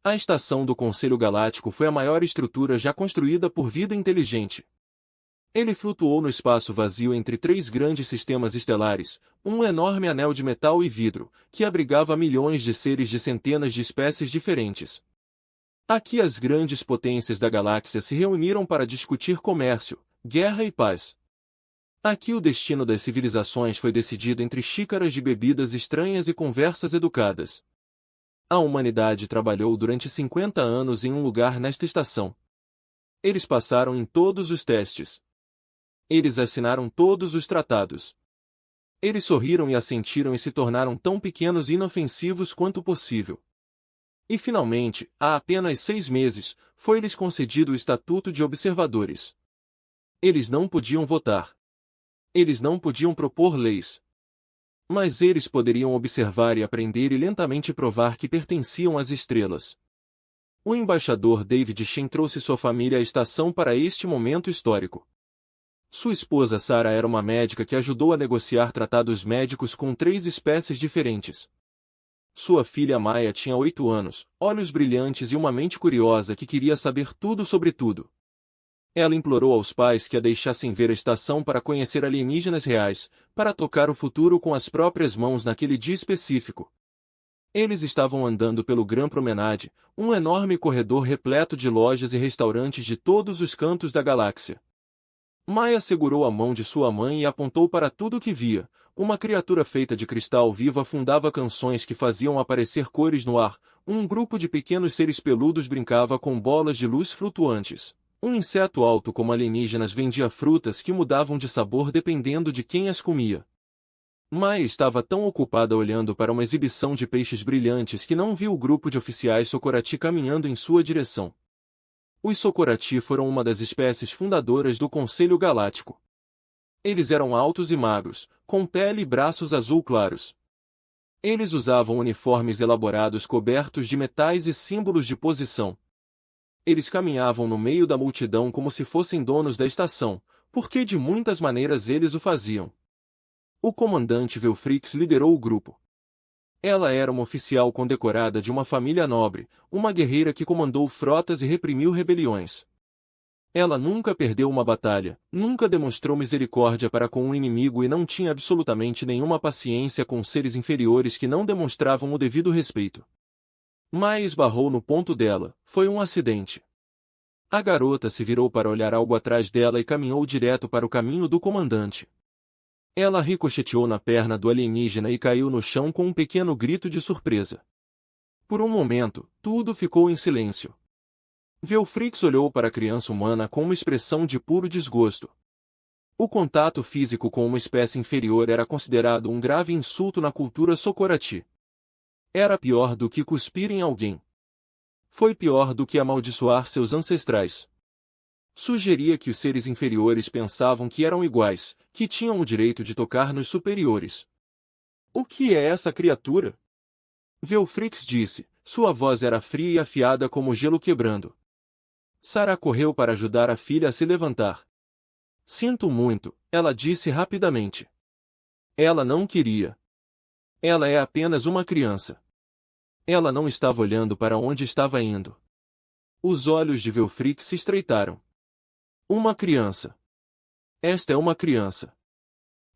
A estação do Conselho Galáctico foi a maior estrutura já construída por vida inteligente. Ele flutuou no espaço vazio entre três grandes sistemas estelares, um enorme anel de metal e vidro, que abrigava milhões de seres de centenas de espécies diferentes. Aqui as grandes potências da galáxia se reuniram para discutir comércio, guerra e paz. Aqui o destino das civilizações foi decidido entre xícaras de bebidas estranhas e conversas educadas. A humanidade trabalhou durante 50 anos em um lugar nesta estação. Eles passaram em todos os testes. Eles assinaram todos os tratados. Eles sorriram e assentiram e se tornaram tão pequenos e inofensivos quanto possível. E finalmente, há apenas 6 meses, foi-lhes concedido o Estatuto de Observadores. Eles não podiam votar. Eles não podiam propor leis. Mas eles poderiam observar e aprender e lentamente provar que pertenciam às estrelas. O embaixador David Shin trouxe sua família à estação para este momento histórico. Sua esposa Sarah era uma médica que ajudou a negociar tratados médicos com 3 espécies diferentes. Sua filha Maya tinha 8 anos, olhos brilhantes e uma mente curiosa que queria saber tudo sobre tudo. Ela implorou aos pais que a deixassem ver a estação para conhecer alienígenas reais, para tocar o futuro com as próprias mãos naquele dia específico. Eles estavam andando pelo Grand Promenade, um enorme corredor repleto de lojas e restaurantes de todos os cantos da galáxia. Maya segurou a mão de sua mãe e apontou para tudo o que via. Uma criatura feita de cristal vivo afundava canções que faziam aparecer cores no ar, um grupo de pequenos seres peludos brincava com bolas de luz flutuantes. Um inseto alto como alienígenas vendia frutas que mudavam de sabor dependendo de quem as comia. Maya estava tão ocupada olhando para uma exibição de peixes brilhantes que não viu o grupo de oficiais Socorati caminhando em sua direção. Os Socorati foram uma das espécies fundadoras do Conselho Galáctico. Eles eram altos e magros, com pele e braços azul claros. Eles usavam uniformes elaborados cobertos de metais e símbolos de posição. Eles caminhavam no meio da multidão como se fossem donos da estação, porque de muitas maneiras eles o faziam. O comandante Velfrix liderou o grupo. Ela era uma oficial condecorada de uma família nobre, uma guerreira que comandou frotas e reprimiu rebeliões. Ela nunca perdeu uma batalha, nunca demonstrou misericórdia para com um inimigo e não tinha absolutamente nenhuma paciência com seres inferiores que não demonstravam o devido respeito. Maya esbarrou no ponto dela, foi um acidente. A garota se virou para olhar algo atrás dela e caminhou direto para o caminho do comandante. Ela ricocheteou na perna do alienígena e caiu no chão com um pequeno grito de surpresa. Por um momento, tudo ficou em silêncio. Velfrix olhou para a criança humana com uma expressão de puro desgosto. O contato físico com uma espécie inferior era considerado um grave insulto na cultura Socorati. Era pior do que cuspir em alguém. Foi pior do que amaldiçoar seus ancestrais. Sugeria que os seres inferiores pensavam que eram iguais, que tinham o direito de tocar nos superiores. O que é essa criatura? Velfrix disse, sua voz era fria e afiada como gelo quebrando. Sarah correu para ajudar a filha a se levantar. Sinto muito, ela disse rapidamente. Ela não queria. Ela é apenas uma criança. Ela não estava olhando para onde estava indo. Os olhos de Velfrix se estreitaram. Uma criança. Esta é uma criança.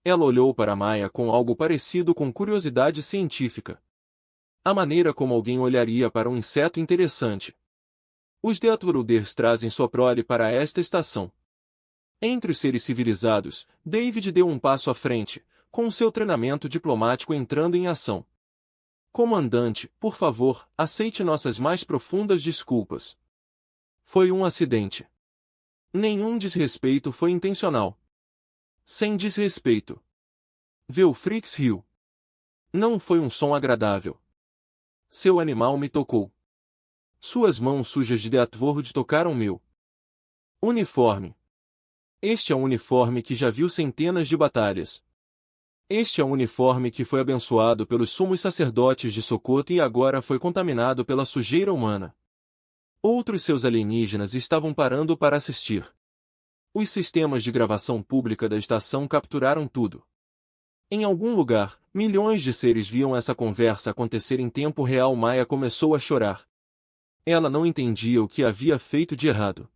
Ela olhou para Maya com algo parecido com curiosidade científica. A maneira como alguém olharia para um inseto interessante. Os Deathworlders trazem sua prole para esta estação. Entre os seres civilizados, David deu um passo à frente, com seu treinamento diplomático entrando em ação. Comandante, por favor, aceite nossas mais profundas desculpas. Foi um acidente. Nenhum desrespeito foi intencional. Sem desrespeito. Velfrix riu. Não foi um som agradável. Seu animal me tocou. Suas mãos sujas de Deathworld tocaram meu uniforme. Este é um uniforme que já viu centenas de batalhas. Este é um uniforme que foi abençoado pelos sumos sacerdotes de Sokoto e agora foi contaminado pela sujeira humana. Outros seus alienígenas estavam parando para assistir. Os sistemas de gravação pública da estação capturaram tudo. Em algum lugar, milhões de seres viam essa conversa acontecer em tempo real. Maya começou a chorar. Ela não entendia o que havia feito de errado.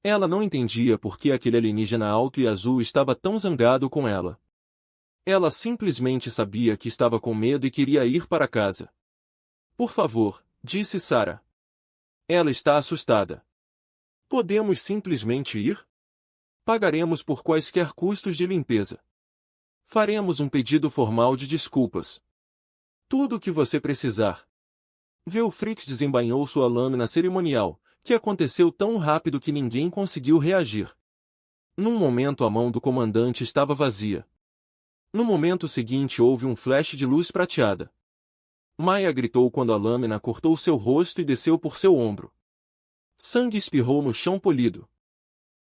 Ela não entendia por que aquele alienígena alto e azul estava tão zangado com ela. Ela simplesmente sabia que estava com medo e queria ir para casa. Por favor, disse Sarah. Ela está assustada. Podemos simplesmente ir? Pagaremos por quaisquer custos de limpeza. Faremos um pedido formal de desculpas. Tudo o que você precisar. Velfrix desembainhou sua lâmina cerimonial, que aconteceu tão rápido que ninguém conseguiu reagir. Num momento a mão do comandante estava vazia. No momento seguinte houve um flash de luz prateada. Maya gritou quando a lâmina cortou seu rosto e desceu por seu ombro. Sangue espirrou no chão polido.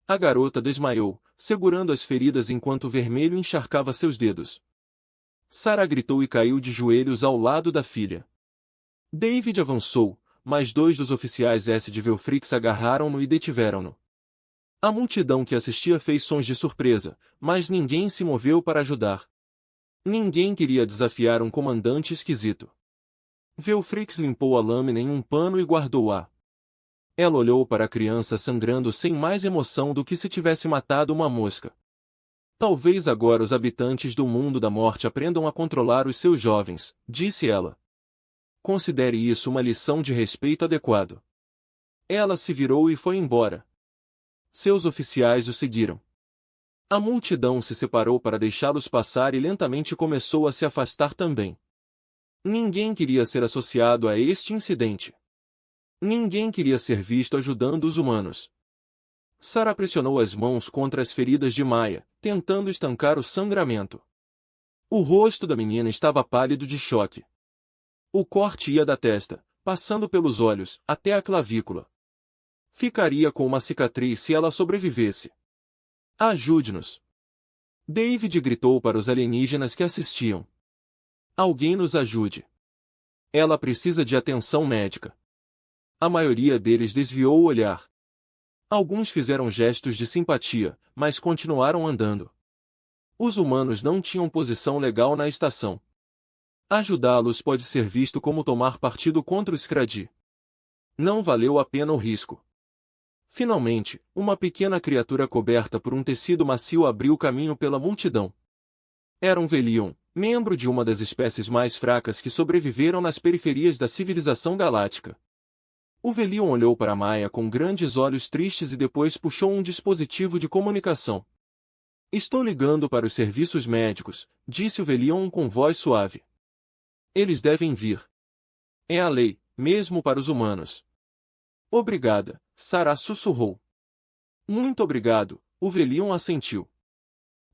A garota desmaiou, segurando as feridas enquanto o vermelho encharcava seus dedos. Sarah gritou e caiu de joelhos ao lado da filha. David avançou, mas dois dos oficiais S de Velfrix agarraram-no e detiveram-no. A multidão que assistia fez sons de surpresa, mas ninguém se moveu para ajudar. Ninguém queria desafiar um comandante esquisito. Velfrix limpou a lâmina em um pano e guardou-a. Ela olhou para a criança sangrando sem mais emoção do que se tivesse matado uma mosca. Talvez agora os habitantes do mundo da morte aprendam a controlar os seus jovens, disse ela. Considere isso uma lição de respeito adequado. Ela se virou e foi embora. Seus oficiais o seguiram. A multidão se separou para deixá-los passar e lentamente começou a se afastar também. Ninguém queria ser associado a este incidente. Ninguém queria ser visto ajudando os humanos. Sarah pressionou as mãos contra as feridas de Maya, tentando estancar o sangramento. O rosto da menina estava pálido de choque. O corte ia da testa, passando pelos olhos, até a clavícula. Ficaria com uma cicatriz se ela sobrevivesse. Ajude-nos! David gritou para os alienígenas que assistiam. Alguém nos ajude. Ela precisa de atenção médica. A maioria deles desviou o olhar. Alguns fizeram gestos de simpatia, mas continuaram andando. Os humanos não tinham posição legal na estação. Ajudá-los pode ser visto como tomar partido contra o Scradi. Não valeu a pena o risco. Finalmente, uma pequena criatura coberta por um tecido macio abriu caminho pela multidão. Era um Velion, membro de uma das espécies mais fracas que sobreviveram nas periferias da civilização galáctica. O Velion olhou para Maya com grandes olhos tristes e depois puxou um dispositivo de comunicação. Estou ligando para os serviços médicos, disse o Velion com voz suave. Eles devem vir. É a lei, mesmo para os humanos. Obrigada, Sarah sussurrou. Muito obrigado, o Velion assentiu.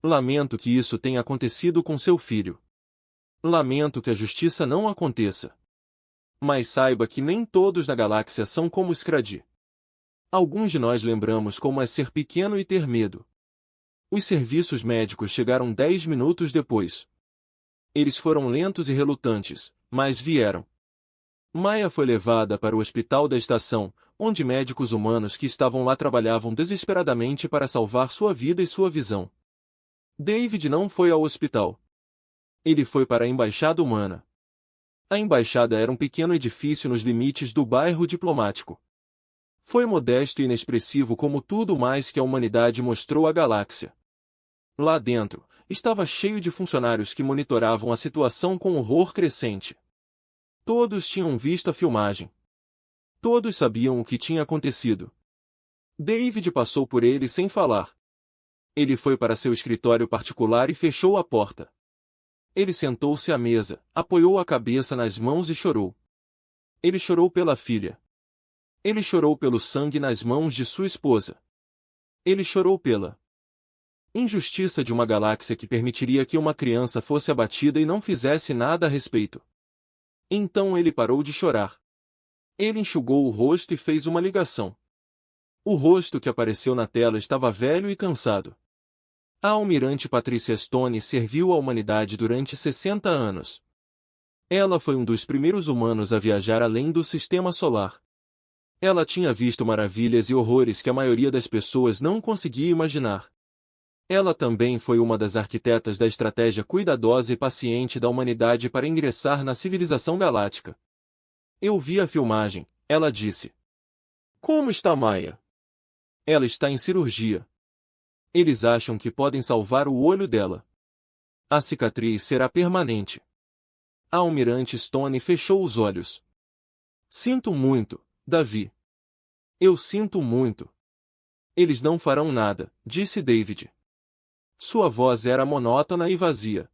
Lamento que isso tenha acontecido com seu filho. Lamento que a justiça não aconteça. Mas saiba que nem todos na galáxia são como Scradi. Alguns de nós lembramos como é ser pequeno e ter medo. Os serviços médicos chegaram 10 minutos depois. Eles foram lentos e relutantes, mas vieram. Maya foi levada para o hospital da estação, onde médicos humanos que estavam lá trabalhavam desesperadamente para salvar sua vida e sua visão. David não foi ao hospital. Ele foi para a embaixada humana. A embaixada era um pequeno edifício nos limites do bairro diplomático. Foi modesto e inexpressivo como tudo mais que a humanidade mostrou à galáxia. Lá dentro, estava cheio de funcionários que monitoravam a situação com horror crescente. Todos tinham visto a filmagem. Todos sabiam o que tinha acontecido. David passou por ele sem falar. Ele foi para seu escritório particular e fechou a porta. Ele sentou-se à mesa, apoiou a cabeça nas mãos e chorou. Ele chorou pela filha. Ele chorou pelo sangue nas mãos de sua esposa. Ele chorou pela injustiça de uma galáxia que permitiria que uma criança fosse abatida e não fizesse nada a respeito. Então ele parou de chorar. Ele enxugou o rosto e fez uma ligação. O rosto que apareceu na tela estava velho e cansado. A almirante Patricia Stone serviu à humanidade durante 60 anos. Ela foi um dos primeiros humanos a viajar além do sistema solar. Ela tinha visto maravilhas e horrores que a maioria das pessoas não conseguia imaginar. Ela também foi uma das arquitetas da estratégia cuidadosa e paciente da humanidade para ingressar na civilização galáctica. Eu vi a filmagem, Ela disse. Como está Maya? Ela está em cirurgia. Eles acham que podem salvar o olho dela. A cicatriz será permanente. A almirante Stone fechou os olhos. Sinto muito, Davi. Eu sinto muito. Eles não farão nada, disse David. Sua voz era monótona e vazia.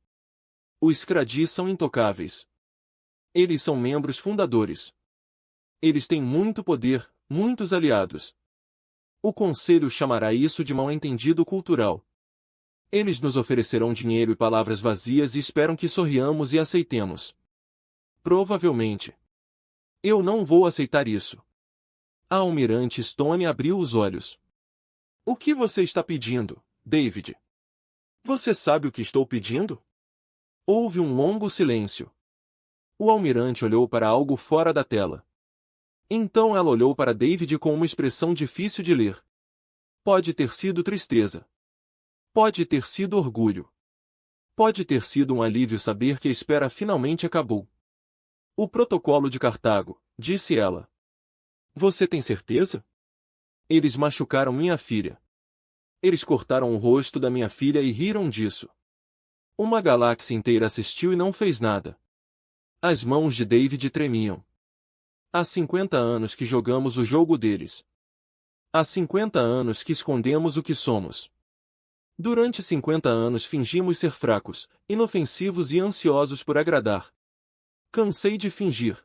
Os Scradi são intocáveis. Eles são membros fundadores. Eles têm muito poder, muitos aliados. O Conselho chamará isso de mal-entendido cultural. Eles nos oferecerão dinheiro e palavras vazias e esperam que sorriamos e aceitemos. Provavelmente. Eu não vou aceitar isso. A almirante Stone abriu os olhos. O que você está pedindo, David? Você sabe o que estou pedindo? Houve um longo silêncio. O almirante olhou para algo fora da tela. Então ela olhou para David com uma expressão difícil de ler. Pode ter sido tristeza. Pode ter sido orgulho. Pode ter sido um alívio saber que a espera finalmente acabou. O protocolo de Cartago, disse ela. Você tem certeza? Eles machucaram minha filha. Eles cortaram o rosto da minha filha e riram disso. Uma galáxia inteira assistiu e não fez nada. As mãos de David tremiam. Há 50 anos que jogamos o jogo deles. Há 50 anos que escondemos o que somos. Durante 50 anos fingimos ser fracos, inofensivos e ansiosos por agradar. Cansei de fingir.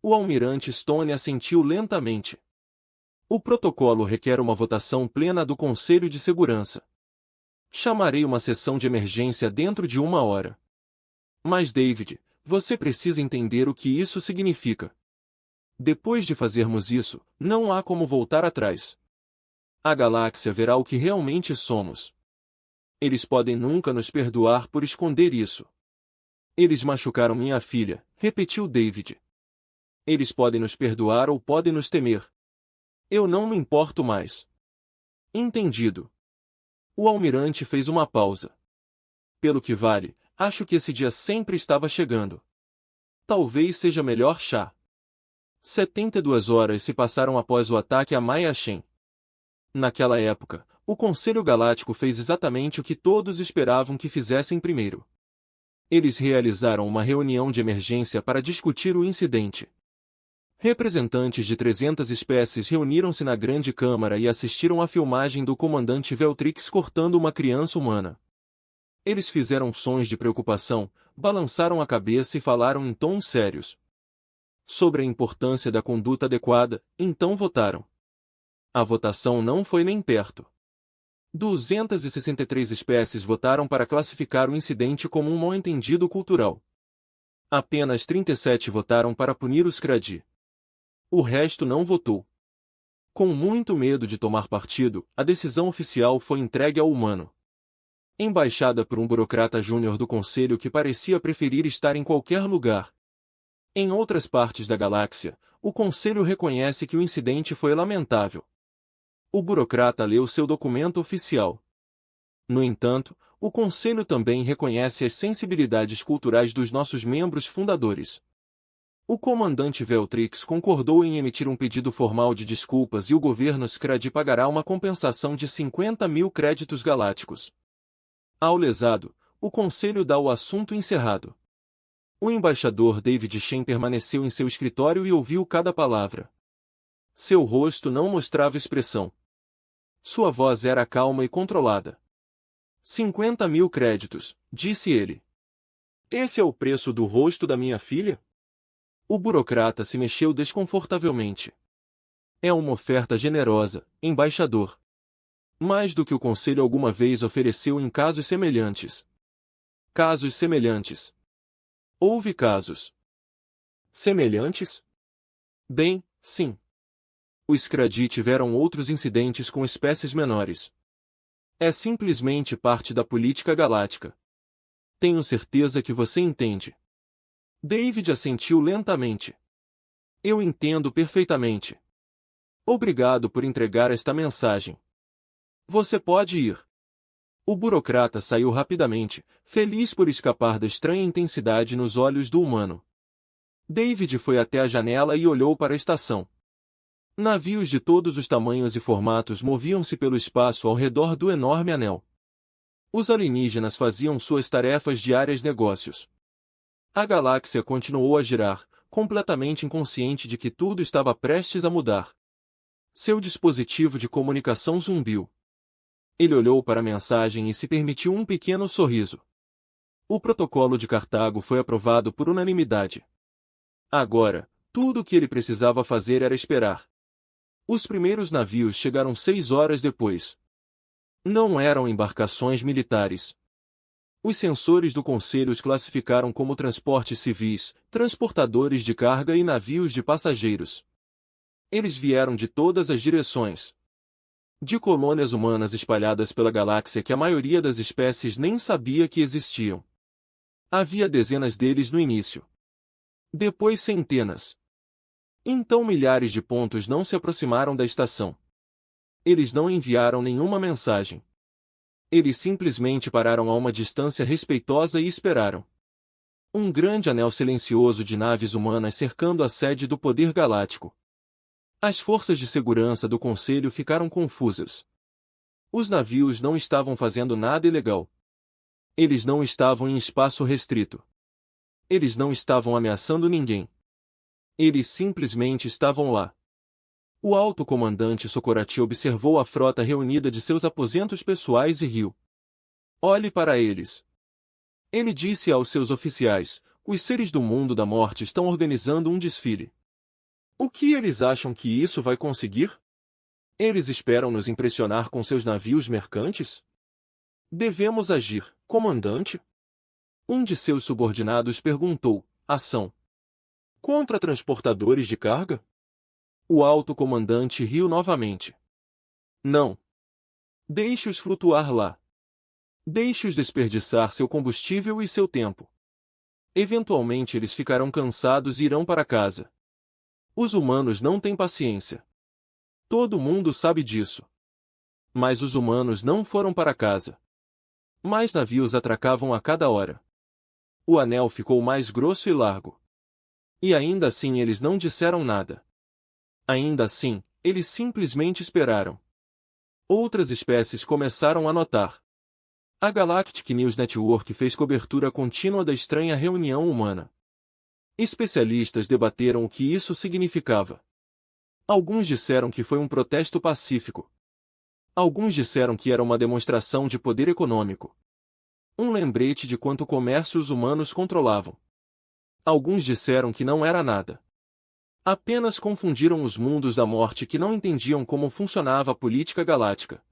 O almirante Stone assentiu lentamente. O protocolo requer uma votação plena do Conselho de Segurança. Chamarei uma sessão de emergência dentro de 1 hora. Mas David, você precisa entender o que isso significa. Depois de fazermos isso, não há como voltar atrás. A galáxia verá o que realmente somos. Eles podem nunca nos perdoar por esconder isso. Eles machucaram minha filha, repetiu David. Eles podem nos perdoar ou podem nos temer. Eu não me importo mais. Entendido. O almirante fez uma pausa. Pelo que vale, acho que esse dia sempre estava chegando. Talvez seja melhor chá. 72 horas se passaram após o ataque a Maya Shen. Naquela época, o Conselho Galáctico fez exatamente o que todos esperavam que fizessem primeiro. Eles realizaram uma reunião de emergência para discutir o incidente. Representantes de 300 espécies reuniram-se na Grande Câmara e assistiram à filmagem do comandante Veltrix cortando uma criança humana. Eles fizeram sons de preocupação, balançaram a cabeça e falaram em tons sérios. Sobre a importância da conduta adequada, então votaram. A votação não foi nem perto. 263 espécies votaram para classificar o incidente como um mal-entendido cultural. Apenas 37 votaram para punir os Scradi. O resto não votou. Com muito medo de tomar partido, a decisão oficial foi entregue ao humano. Embaixada por um burocrata júnior do Conselho que parecia preferir estar em qualquer lugar. Em outras partes da galáxia, o Conselho reconhece que o incidente foi lamentável. O burocrata leu seu documento oficial. No entanto, o Conselho também reconhece as sensibilidades culturais dos nossos membros fundadores. O comandante Veltrix concordou em emitir um pedido formal de desculpas e o governo Scradi pagará uma compensação de 50.000 créditos galácticos. Ao lesado, o Conselho dá o assunto encerrado. O embaixador David Shen permaneceu em seu escritório e ouviu cada palavra. Seu rosto não mostrava expressão. Sua voz era calma e controlada. 50.000 créditos, disse ele. Esse é o preço do rosto da minha filha? O burocrata se mexeu desconfortavelmente. É uma oferta generosa, embaixador. Mais do que o Conselho alguma vez ofereceu em casos semelhantes. Casos semelhantes. Houve casos semelhantes? Bem, sim. Os Scradi tiveram outros incidentes com espécies menores. É simplesmente parte da política galáctica. Tenho certeza que você entende. David assentiu lentamente. Eu entendo perfeitamente. Obrigado por entregar esta mensagem. Você pode ir. O burocrata saiu rapidamente, feliz por escapar da estranha intensidade nos olhos do humano. David foi até a janela e olhou para a estação. Navios de todos os tamanhos e formatos moviam-se pelo espaço ao redor do enorme anel. Os alienígenas faziam suas tarefas diárias negócios. A galáxia continuou a girar, completamente inconsciente de que tudo estava prestes a mudar. Seu dispositivo de comunicação zumbiu. Ele olhou para a mensagem e se permitiu um pequeno sorriso. O protocolo de Cartago foi aprovado por unanimidade. Agora, tudo o que ele precisava fazer era esperar. Os primeiros navios chegaram 6 horas depois. Não eram embarcações militares. Os sensores do Conselho os classificaram como transportes civis, transportadores de carga e navios de passageiros. Eles vieram de todas as direções. De colônias humanas espalhadas pela galáxia que a maioria das espécies nem sabia que existiam. Havia dezenas deles no início. Depois centenas. Então milhares de pontos não se aproximaram da estação. Eles não enviaram nenhuma mensagem. Eles simplesmente pararam a uma distância respeitosa e esperaram. Um grande anel silencioso de naves humanas cercando a sede do poder galáctico. As forças de segurança do Conselho ficaram confusas. Os navios não estavam fazendo nada ilegal. Eles não estavam em espaço restrito. Eles não estavam ameaçando ninguém. Eles simplesmente estavam lá. O alto comandante Sokorati observou a frota reunida de seus aposentos pessoais e riu. Olhe para eles. Ele disse aos seus oficiais, os seres do mundo da morte estão organizando um desfile. O que eles acham que isso vai conseguir? Eles esperam nos impressionar com seus navios mercantes? Devemos agir, comandante? Um de seus subordinados perguntou, ação. Contra transportadores de carga? O alto comandante riu novamente. Não. Deixe-os flutuar lá. Deixe-os desperdiçar seu combustível e seu tempo. Eventualmente eles ficarão cansados e irão para casa. Os humanos não têm paciência. Todo mundo sabe disso. Mas os humanos não foram para casa. Mais navios atracavam a cada hora. O anel ficou mais grosso e largo. E ainda assim eles não disseram nada. Ainda assim, eles simplesmente esperaram. Outras espécies começaram a notar. A Galactic News Network fez cobertura contínua da estranha reunião humana. Especialistas debateram o que isso significava. Alguns disseram que foi um protesto pacífico. Alguns disseram que era uma demonstração de poder econômico. Um lembrete de quanto comércio os humanos controlavam. Alguns disseram que não era nada. Apenas confundiram os mundos da morte que não entendiam como funcionava a política galáctica.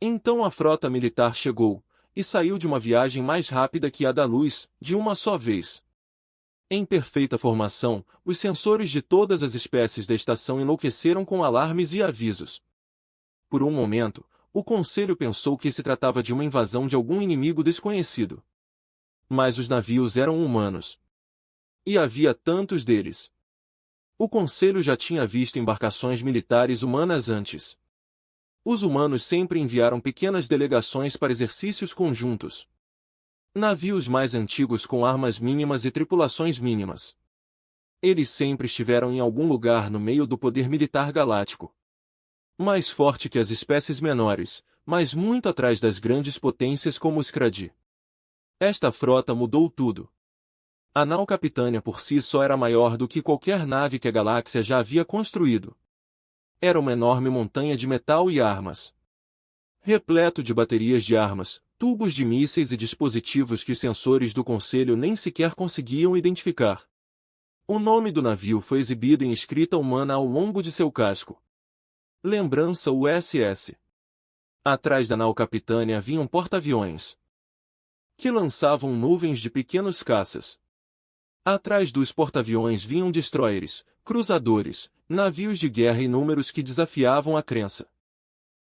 Então a frota militar chegou, e saiu de uma viagem mais rápida que a da luz, de uma só vez. Em perfeita formação, os sensores de todas as espécies da estação enlouqueceram com alarmes e avisos. Por um momento, o Conselho pensou que se tratava de uma invasão de algum inimigo desconhecido. Mas os navios eram humanos. E havia tantos deles. O Conselho já tinha visto embarcações militares humanas antes. Os humanos sempre enviaram pequenas delegações para exercícios conjuntos. Navios mais antigos com armas mínimas e tripulações mínimas. Eles sempre estiveram em algum lugar no meio do poder militar galáctico. Mais forte que as espécies menores, mas muito atrás das grandes potências como o Scradi. Esta frota mudou tudo. A nau Capitânia por si só era maior do que qualquer nave que a galáxia já havia construído. Era uma enorme montanha de metal e armas. Repleto de baterias de armas, tubos de mísseis e dispositivos que os sensores do Conselho nem sequer conseguiam identificar. O nome do navio foi exibido em escrita humana ao longo de seu casco. Lembrança USS. Atrás da nau Capitânia vinham porta-aviões, que lançavam nuvens de pequenos caças. Atrás dos porta-aviões vinham destroyers, cruzadores, navios de guerra inúmeros que desafiavam a crença.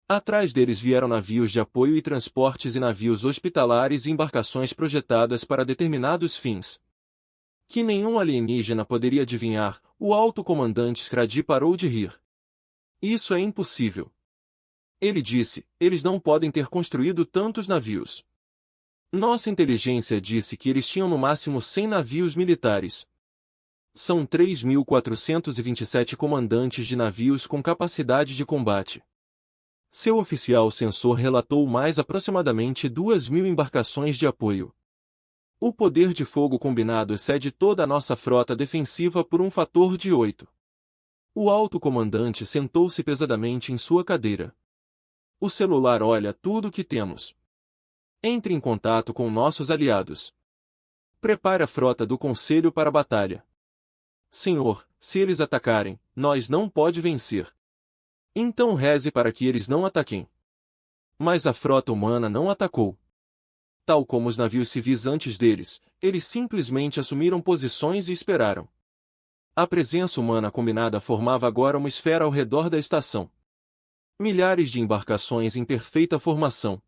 Atrás deles vieram navios de apoio e transportes e navios hospitalares e embarcações projetadas para determinados fins. Que nenhum alienígena poderia adivinhar, o alto comandante Scradi parou de rir. Isso é impossível. Ele disse, eles não podem ter construído tantos navios. Nossa inteligência disse que eles tinham no máximo 100 navios militares. São 3.427 comandantes de navios com capacidade de combate. Seu oficial censor relatou mais aproximadamente 2.000 embarcações de apoio. O poder de fogo combinado excede toda a nossa frota defensiva por um fator de 8. O alto comandante sentou-se pesadamente em sua cadeira. O celular olha tudo o que temos. Entre em contato com nossos aliados. Prepare a frota do Conselho para a batalha. Senhor, se eles atacarem, nós não pode vencer. Então reze para que eles não ataquem. Mas a frota humana não atacou. Tal como os navios civis antes deles, eles simplesmente assumiram posições e esperaram. A presença humana combinada formava agora uma esfera ao redor da estação. Milhares de embarcações em perfeita formação.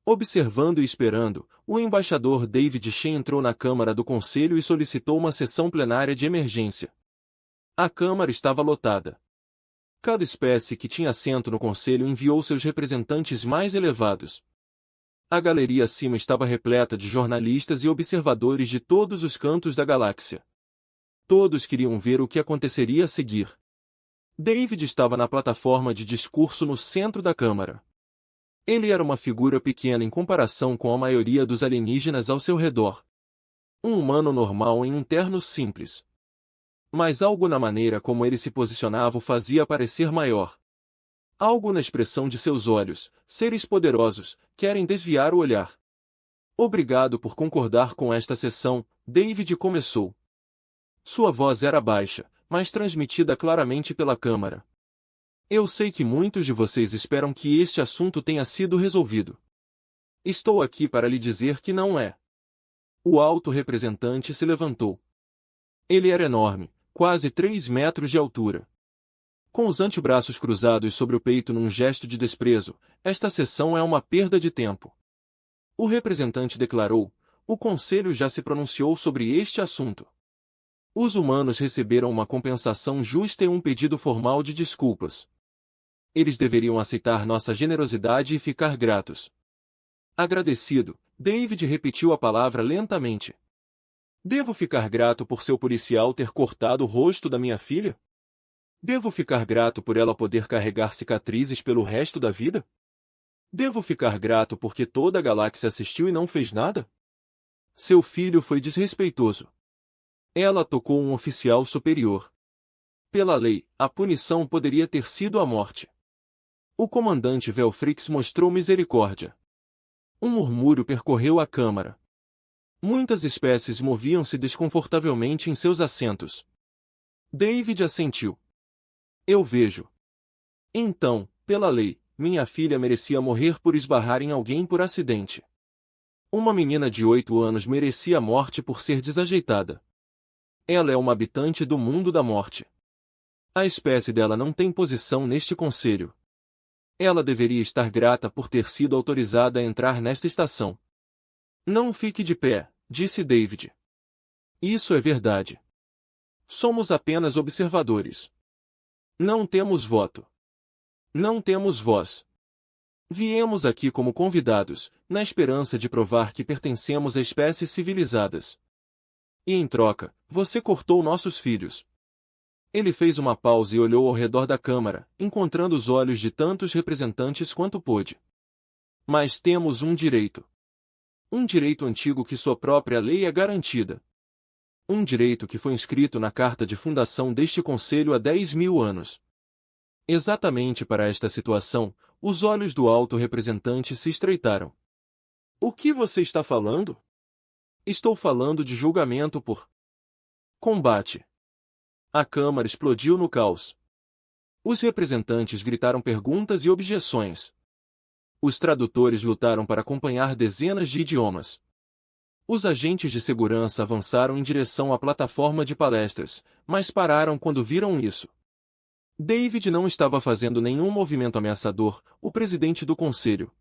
Observando e esperando, o embaixador David Shen entrou na Câmara do Conselho e solicitou uma sessão plenária de emergência. A Câmara estava lotada. Cada espécie que tinha assento no Conselho enviou seus representantes mais elevados. A galeria acima estava repleta de jornalistas e observadores de todos os cantos da galáxia. Todos queriam ver o que aconteceria a seguir. David estava na plataforma de discurso no centro da Câmara. Ele era uma figura pequena em comparação com a maioria dos alienígenas ao seu redor. Um humano normal em um terno simples. Mas algo na maneira como ele se posicionava o fazia parecer maior. Algo na expressão de seus olhos, seres poderosos, querem desviar o olhar. Obrigado por concordar com esta sessão, David começou. Sua voz era baixa, mas transmitida claramente pela Câmara. Eu sei que muitos de vocês esperam que este assunto tenha sido resolvido. Estou aqui para lhe dizer que não é. O alto representante se levantou. Ele era enorme, quase 3 metros de altura. Com os antebraços cruzados sobre o peito num gesto de desprezo, esta sessão é uma perda de tempo. O representante declarou, o Conselho já se pronunciou sobre este assunto. Os humanos receberam uma compensação justa e um pedido formal de desculpas. Eles deveriam aceitar nossa generosidade e ficar gratos. Agradecido, David repetiu a palavra lentamente. Devo ficar grato por seu policial ter cortado o rosto da minha filha? Devo ficar grato por ela poder carregar cicatrizes pelo resto da vida? Devo ficar grato porque toda a galáxia assistiu e não fez nada? Seu filho foi desrespeitoso. Ela tocou um oficial superior. Pela lei, a punição poderia ter sido a morte. O comandante Velfrix mostrou misericórdia. Um murmúrio percorreu a câmara. Muitas espécies moviam-se desconfortavelmente em seus assentos. David assentiu. Eu vejo. Então, pela lei, minha filha merecia morrer por esbarrar em alguém por acidente. Uma menina de 8 anos merecia a morte por ser desajeitada. Ela é uma habitante do mundo da morte. A espécie dela não tem posição neste conselho. Ela deveria estar grata por ter sido autorizada a entrar nesta estação. Não fique de pé, disse David. Isso é verdade. Somos apenas observadores. Não temos voto. Não temos voz. Viemos aqui como convidados, na esperança de provar que pertencemos a espécies civilizadas. E em troca, você cortou nossos filhos. Ele fez uma pausa e olhou ao redor da câmara, encontrando os olhos de tantos representantes quanto pôde. Mas temos um direito. Um direito antigo que sua própria lei é garantida. Um direito que foi inscrito na carta de fundação deste conselho há 10.000 anos. Exatamente para esta situação, os olhos do alto representante se estreitaram. O que você está falando? Estou falando de julgamento por combate. A Câmara explodiu no caos. Os representantes gritaram perguntas e objeções. Os tradutores lutaram para acompanhar dezenas de idiomas. Os agentes de segurança avançaram em direção à plataforma de palestras, mas pararam quando viram isso. David não estava fazendo nenhum movimento ameaçador, o presidente do conselho.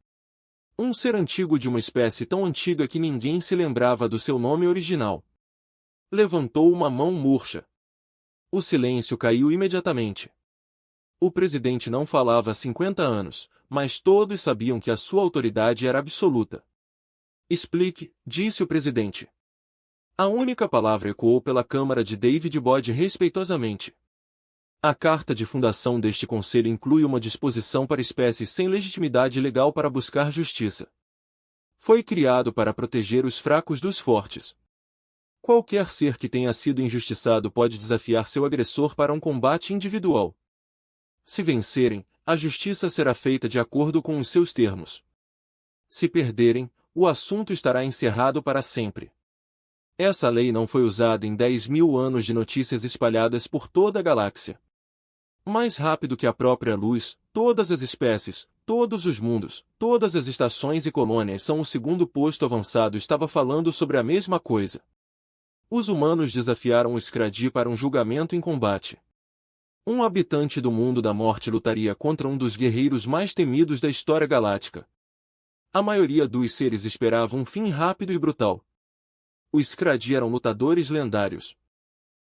Um ser antigo de uma espécie tão antiga que ninguém se lembrava do seu nome original. Levantou uma mão murcha. O silêncio caiu imediatamente. O presidente não falava há 50 anos, mas todos sabiam que a sua autoridade era absoluta. Explique, disse o presidente. A única palavra ecoou pela câmara de David Boyd respeitosamente. A carta de fundação deste conselho inclui uma disposição para espécies sem legitimidade legal para buscar justiça. Foi criado para proteger os fracos dos fortes. Qualquer ser que tenha sido injustiçado pode desafiar seu agressor para um combate individual. Se vencerem, a justiça será feita de acordo com os seus termos. Se perderem, o assunto estará encerrado para sempre. Essa lei não foi usada em 10.000 anos de notícias espalhadas por toda a galáxia. Mais rápido que a própria luz, todas as espécies, todos os mundos, todas as estações e colônias são o segundo posto avançado estava falando sobre a mesma coisa. Os humanos desafiaram o Scradi para um julgamento em combate. Um habitante do mundo da morte lutaria contra um dos guerreiros mais temidos da história galáctica. A maioria dos seres esperava um fim rápido e brutal. Os Scradi eram lutadores lendários.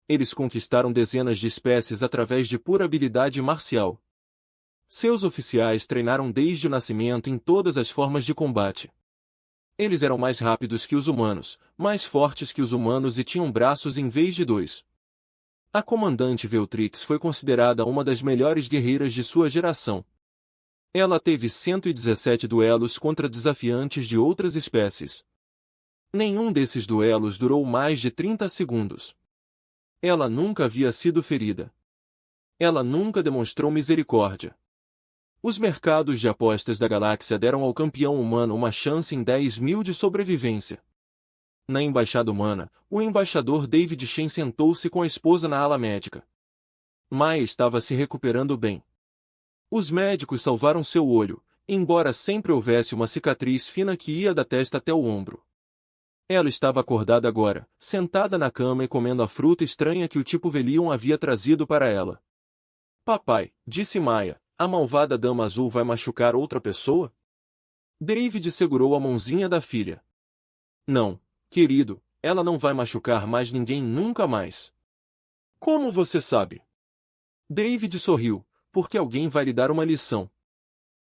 Eles conquistaram dezenas de espécies através de pura habilidade marcial. Seus oficiais treinaram desde o nascimento em todas as formas de combate. Eles eram mais rápidos que os humanos, mais fortes que os humanos e tinham braços em vez de 2. A comandante Veltrix foi considerada uma das melhores guerreiras de sua geração. Ela teve 117 duelos contra desafiantes de outras espécies. Nenhum desses duelos durou mais de 30 segundos. Ela nunca havia sido ferida. Ela nunca demonstrou misericórdia. Os mercados de apostas da galáxia deram ao campeão humano uma chance em 10.000 de sobrevivência. Na embaixada humana, o embaixador David Shen sentou-se com a esposa na ala médica. Maya estava se recuperando bem. Os médicos salvaram seu olho, embora sempre houvesse uma cicatriz fina que ia da testa até o ombro. Ela estava acordada agora, sentada na cama e comendo a fruta estranha que o tipo Velion havia trazido para ela. Papai, disse Maya, a malvada dama azul vai machucar outra pessoa? David segurou a mãozinha da filha. Não, querido, ela não vai machucar mais ninguém nunca mais. Como você sabe? David sorriu, porque alguém vai lhe dar uma lição.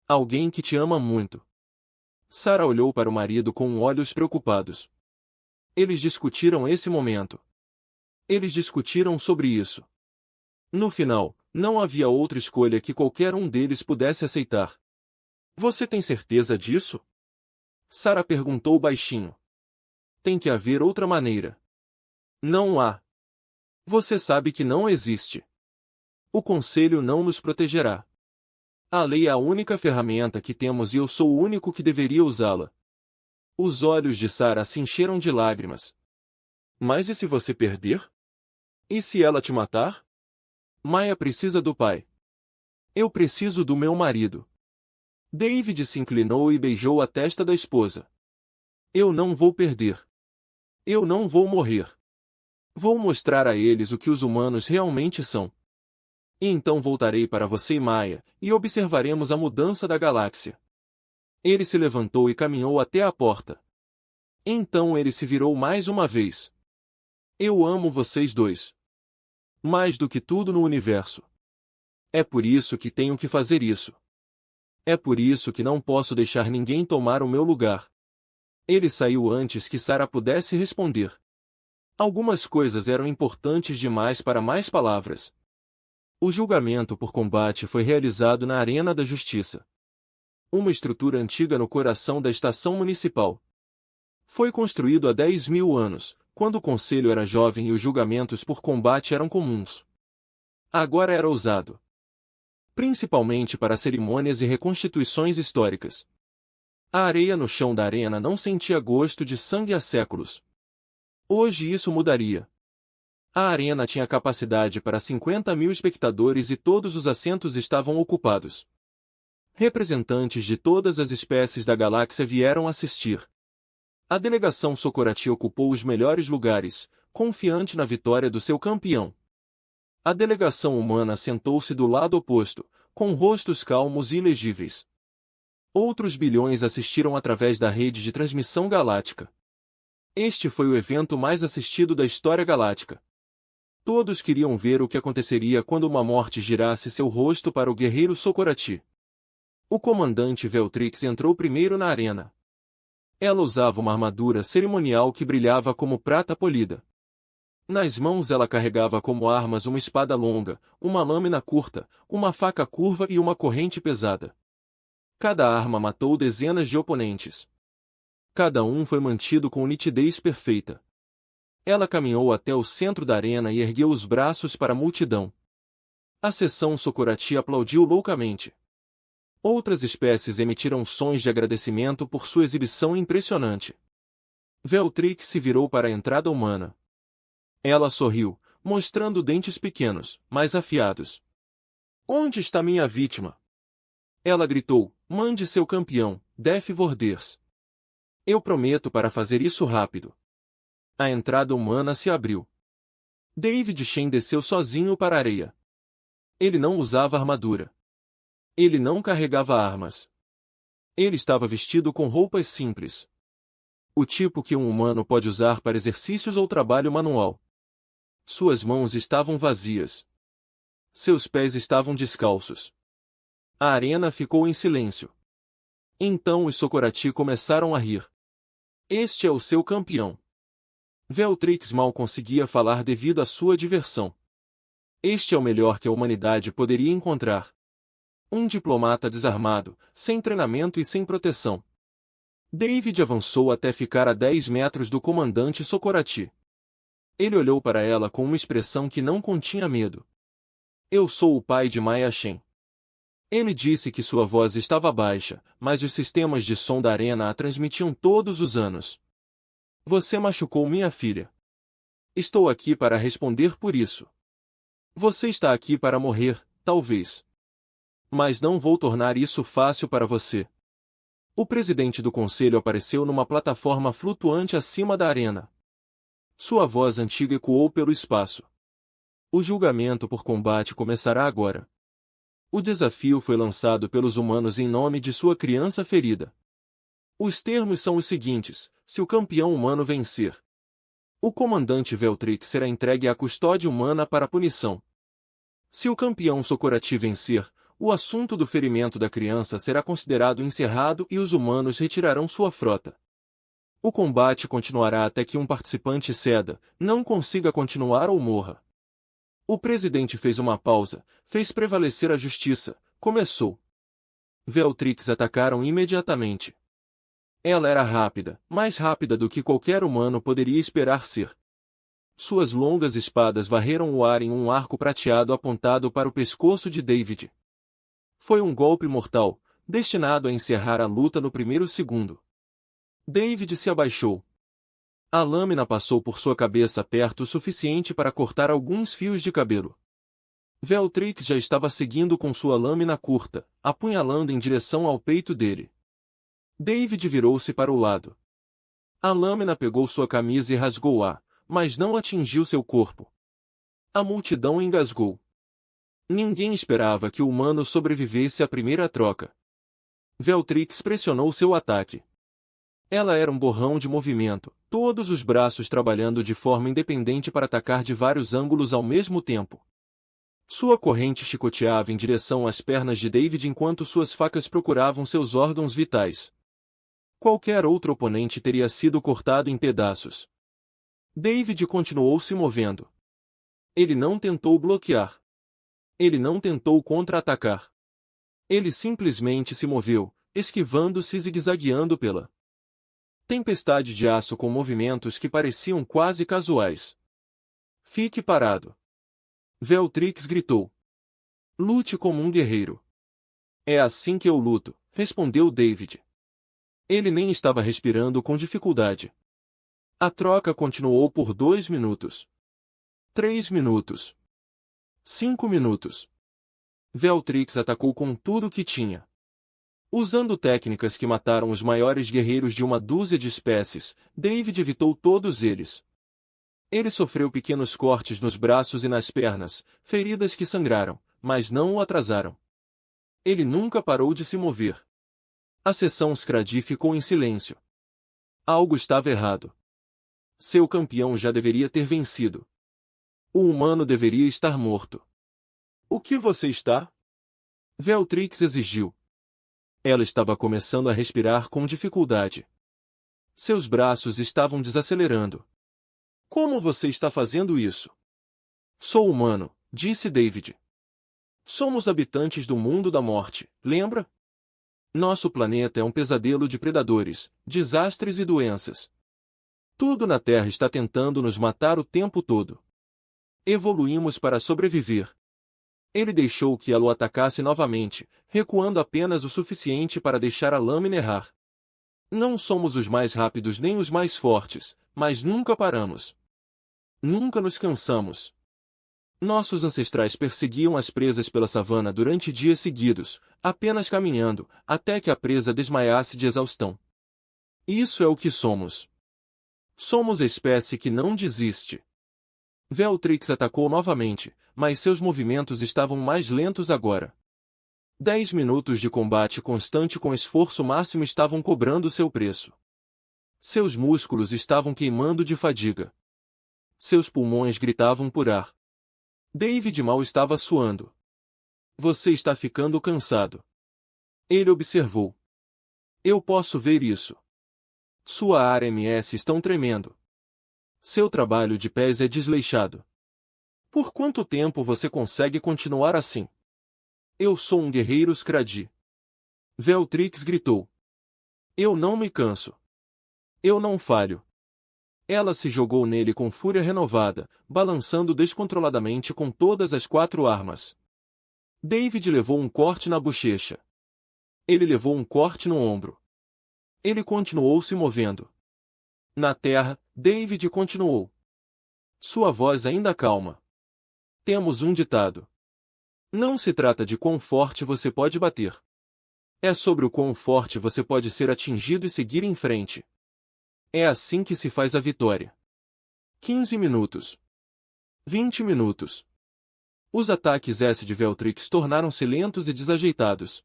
Alguém que te ama muito. Sarah olhou para o marido com olhos preocupados. Eles discutiram esse momento. Eles discutiram sobre isso. No final, não havia outra escolha que qualquer um deles pudesse aceitar. Você tem certeza disso? Sarah perguntou baixinho. Tem que haver outra maneira. Não há. Você sabe que não existe. O conselho não nos protegerá. A lei é a única ferramenta que temos e eu sou o único que deveria usá-la. Os olhos de Sarah se encheram de lágrimas. Mas e se você perder? E se ela te matar? Maya precisa do pai. Eu preciso do meu marido. David se inclinou e beijou a testa da esposa. Eu não vou perder. Eu não vou morrer. Vou mostrar a eles o que os humanos realmente são. E então voltarei para você e Maya, e observaremos a mudança da galáxia. Ele se levantou e caminhou até a porta. Então ele se virou mais uma vez. Eu amo vocês dois. Mais do que tudo no universo. É por isso que tenho que fazer isso. É por isso que não posso deixar ninguém tomar o meu lugar. Ele saiu antes que Sarah pudesse responder. Algumas coisas eram importantes demais para mais palavras. O julgamento por combate foi realizado na Arena da Justiça. Uma estrutura antiga no coração da estação municipal. Foi construído há 10.000 anos, quando o conselho era jovem e os julgamentos por combate eram comuns. Agora era usado. Principalmente para cerimônias e reconstituições históricas. A areia no chão da arena não sentia gosto de sangue há séculos. Hoje isso mudaria. A arena tinha capacidade para 50.000 espectadores e todos os assentos estavam ocupados. Representantes de todas as espécies da galáxia vieram assistir. A delegação Socorati ocupou os melhores lugares, confiante na vitória do seu campeão. A delegação humana sentou-se do lado oposto, com rostos calmos e ilegíveis. Outros bilhões assistiram através da rede de transmissão galáctica. Este foi o evento mais assistido da história galáctica. Todos queriam ver o que aconteceria quando uma morte girasse seu rosto para o guerreiro Socorati. O comandante Veltrix entrou primeiro na arena. Ela usava uma armadura cerimonial que brilhava como prata polida. Nas mãos ela carregava como armas uma espada longa, uma lâmina curta, uma faca curva e uma corrente pesada. Cada arma matou dezenas de oponentes. Cada um foi mantido com nitidez perfeita. Ela caminhou até o centro da arena e ergueu os braços para a multidão. A seção Socorati aplaudiu loucamente. Outras espécies emitiram sons de agradecimento por sua exibição impressionante. Veltrix se virou para a entrada humana. Ela sorriu, mostrando dentes pequenos, mas afiados. Onde está minha vítima? Ela gritou, mande seu campeão, Def Vorders. Eu prometo para fazer isso rápido. A entrada humana se abriu. David Shen desceu sozinho para a areia. Ele não usava armadura. Ele não carregava armas. Ele estava vestido com roupas simples. O tipo que um humano pode usar para exercícios ou trabalho manual. Suas mãos estavam vazias. Seus pés estavam descalços. A arena ficou em silêncio. Então os Socorati começaram a rir. Este é o seu campeão. Veltrix mal conseguia falar devido à sua diversão. Este é o melhor que a humanidade poderia encontrar. Um diplomata desarmado, sem treinamento e sem proteção. David avançou até ficar a 10 metros do comandante Socorati. Ele olhou para ela com uma expressão que não continha medo. Eu sou o pai de Maya Shen. Ele disse que sua voz estava baixa, mas os sistemas de som da arena a transmitiam todos os anos. Você machucou minha filha. Estou aqui para responder por isso. Você está aqui para morrer, talvez. Mas não vou tornar isso fácil para você. O presidente do conselho apareceu numa plataforma flutuante acima da arena. Sua voz antiga ecoou pelo espaço. O julgamento por combate começará agora. O desafio foi lançado pelos humanos em nome de sua criança ferida. Os termos são os seguintes: se o campeão humano vencer, o comandante Veltrix será entregue à custódia humana para punição. Se o campeão Socorati vencer, o assunto do ferimento da criança será considerado encerrado e os humanos retirarão sua frota. O combate continuará até que um participante ceda, não consiga continuar ou morra. O presidente fez uma pausa, fez prevalecer a justiça, começou. Veltrix atacaram imediatamente. Ela era rápida, mais rápida do que qualquer humano poderia esperar ser. Suas longas espadas varreram o ar em um arco prateado apontado para o pescoço de David. Foi um golpe mortal, destinado a encerrar a luta no primeiro segundo. David se abaixou. A lâmina passou por sua cabeça perto o suficiente para cortar alguns fios de cabelo. Veltrix já estava seguindo com sua lâmina curta, apunhalando em direção ao peito dele. David virou-se para o lado. A lâmina pegou sua camisa e rasgou-a, mas não atingiu seu corpo. A multidão engasgou. Ninguém esperava que o humano sobrevivesse à primeira troca. Veltrix pressionou seu ataque. Ela era um borrão de movimento, todos os braços trabalhando de forma independente para atacar de vários ângulos ao mesmo tempo. Sua corrente chicoteava em direção às pernas de David enquanto suas facas procuravam seus órgãos vitais. Qualquer outro oponente teria sido cortado em pedaços. David continuou se movendo. Ele não tentou bloquear. Ele não tentou contra-atacar. Ele simplesmente se moveu, esquivando-se e zigue-zagueando pela tempestade de aço com movimentos que pareciam quase casuais. Fique parado. Veltrix gritou. Lute como um guerreiro. É assim que eu luto, respondeu David. Ele nem estava respirando com dificuldade. A troca continuou por 2 minutos. 3 minutos. 5 minutos. Veltrix atacou com tudo o que tinha. Usando técnicas que mataram os maiores guerreiros de uma dúzia de espécies, David evitou todos eles. Ele sofreu pequenos cortes nos braços e nas pernas, feridas que sangraram, mas não o atrasaram. Ele nunca parou de se mover. A seção Scradi ficou em silêncio. Algo estava errado. Seu campeão já deveria ter vencido. O humano deveria estar morto. O que você está? Veltrix exigiu. Ela estava começando a respirar com dificuldade. Seus braços estavam desacelerando. Como você está fazendo isso? Sou humano, disse David. Somos habitantes do mundo da morte, lembra? Nosso planeta é um pesadelo de predadores, desastres e doenças. Tudo na Terra está tentando nos matar o tempo todo. Evoluímos para sobreviver. Ele deixou que ela o atacasse novamente, recuando apenas o suficiente para deixar a lâmina errar. Não somos os mais rápidos nem os mais fortes, mas nunca paramos. Nunca nos cansamos. Nossos ancestrais perseguiam as presas pela savana durante dias seguidos, apenas caminhando, até que a presa desmaiasse de exaustão. Isso é o que somos. Somos a espécie que não desiste. Veltrix atacou novamente, mas seus movimentos estavam mais lentos agora. 10 minutos de combate constante com esforço máximo estavam cobrando seu preço. Seus músculos estavam queimando de fadiga. Seus pulmões gritavam por ar. David mal estava suando. Você está ficando cansado. Ele observou. Eu posso ver isso. Sua ARMS estão tremendo. Seu trabalho de pés é desleixado. Por quanto tempo você consegue continuar assim? Eu sou um guerreiro Scradi. Veltrix gritou. Eu não me canso. Eu não falho. Ela se jogou nele com fúria renovada, balançando descontroladamente com todas as 4 armas. David levou um corte na bochecha. Ele levou um corte no ombro. Ele continuou se movendo. Na terra, David continuou. Sua voz ainda calma. Temos um ditado. Não se trata de quão forte você pode bater. É sobre o quão forte você pode ser atingido e seguir em frente. É assim que se faz a vitória. 15 minutos. 20 minutos. Os ataques S de Veltrix tornaram-se lentos e desajeitados.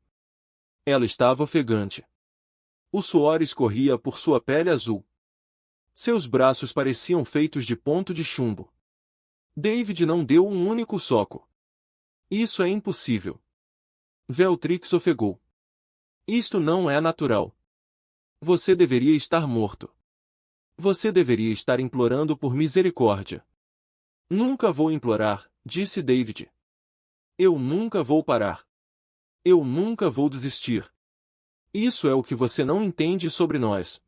Ela estava ofegante. O suor escorria por sua pele azul. Seus braços pareciam feitos de ponto de chumbo. David não deu um único soco. Isso é impossível. Veltrix ofegou. Isto não é natural. Você deveria estar morto. Você deveria estar implorando por misericórdia. Nunca vou implorar, disse David. Eu nunca vou parar. Eu nunca vou desistir. Isso é o que você não entende sobre nós.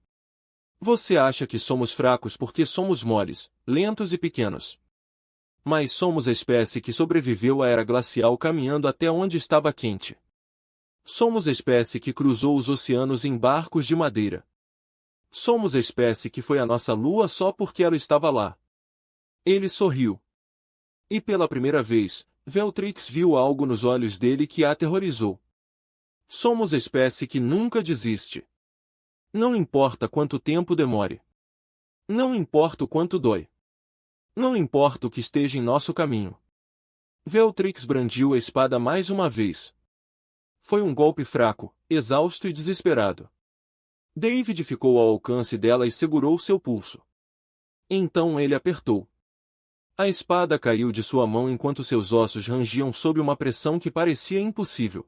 Você acha que somos fracos porque somos moles, lentos e pequenos. Mas somos a espécie que sobreviveu à era glacial caminhando até onde estava quente. Somos a espécie que cruzou os oceanos em barcos de madeira. Somos a espécie que foi à nossa lua só porque ela estava lá. Ele sorriu. E pela primeira vez, Veltrix viu algo nos olhos dele que a aterrorizou. Somos a espécie que nunca desiste. Não importa quanto tempo demore. Não importa o quanto dói. Não importa o que esteja em nosso caminho. Veltrix brandiu a espada mais uma vez. Foi um golpe fraco, exausto e desesperado. David ficou ao alcance dela e segurou seu pulso. Então ele apertou. A espada caiu de sua mão enquanto seus ossos rangiam sob uma pressão que parecia impossível.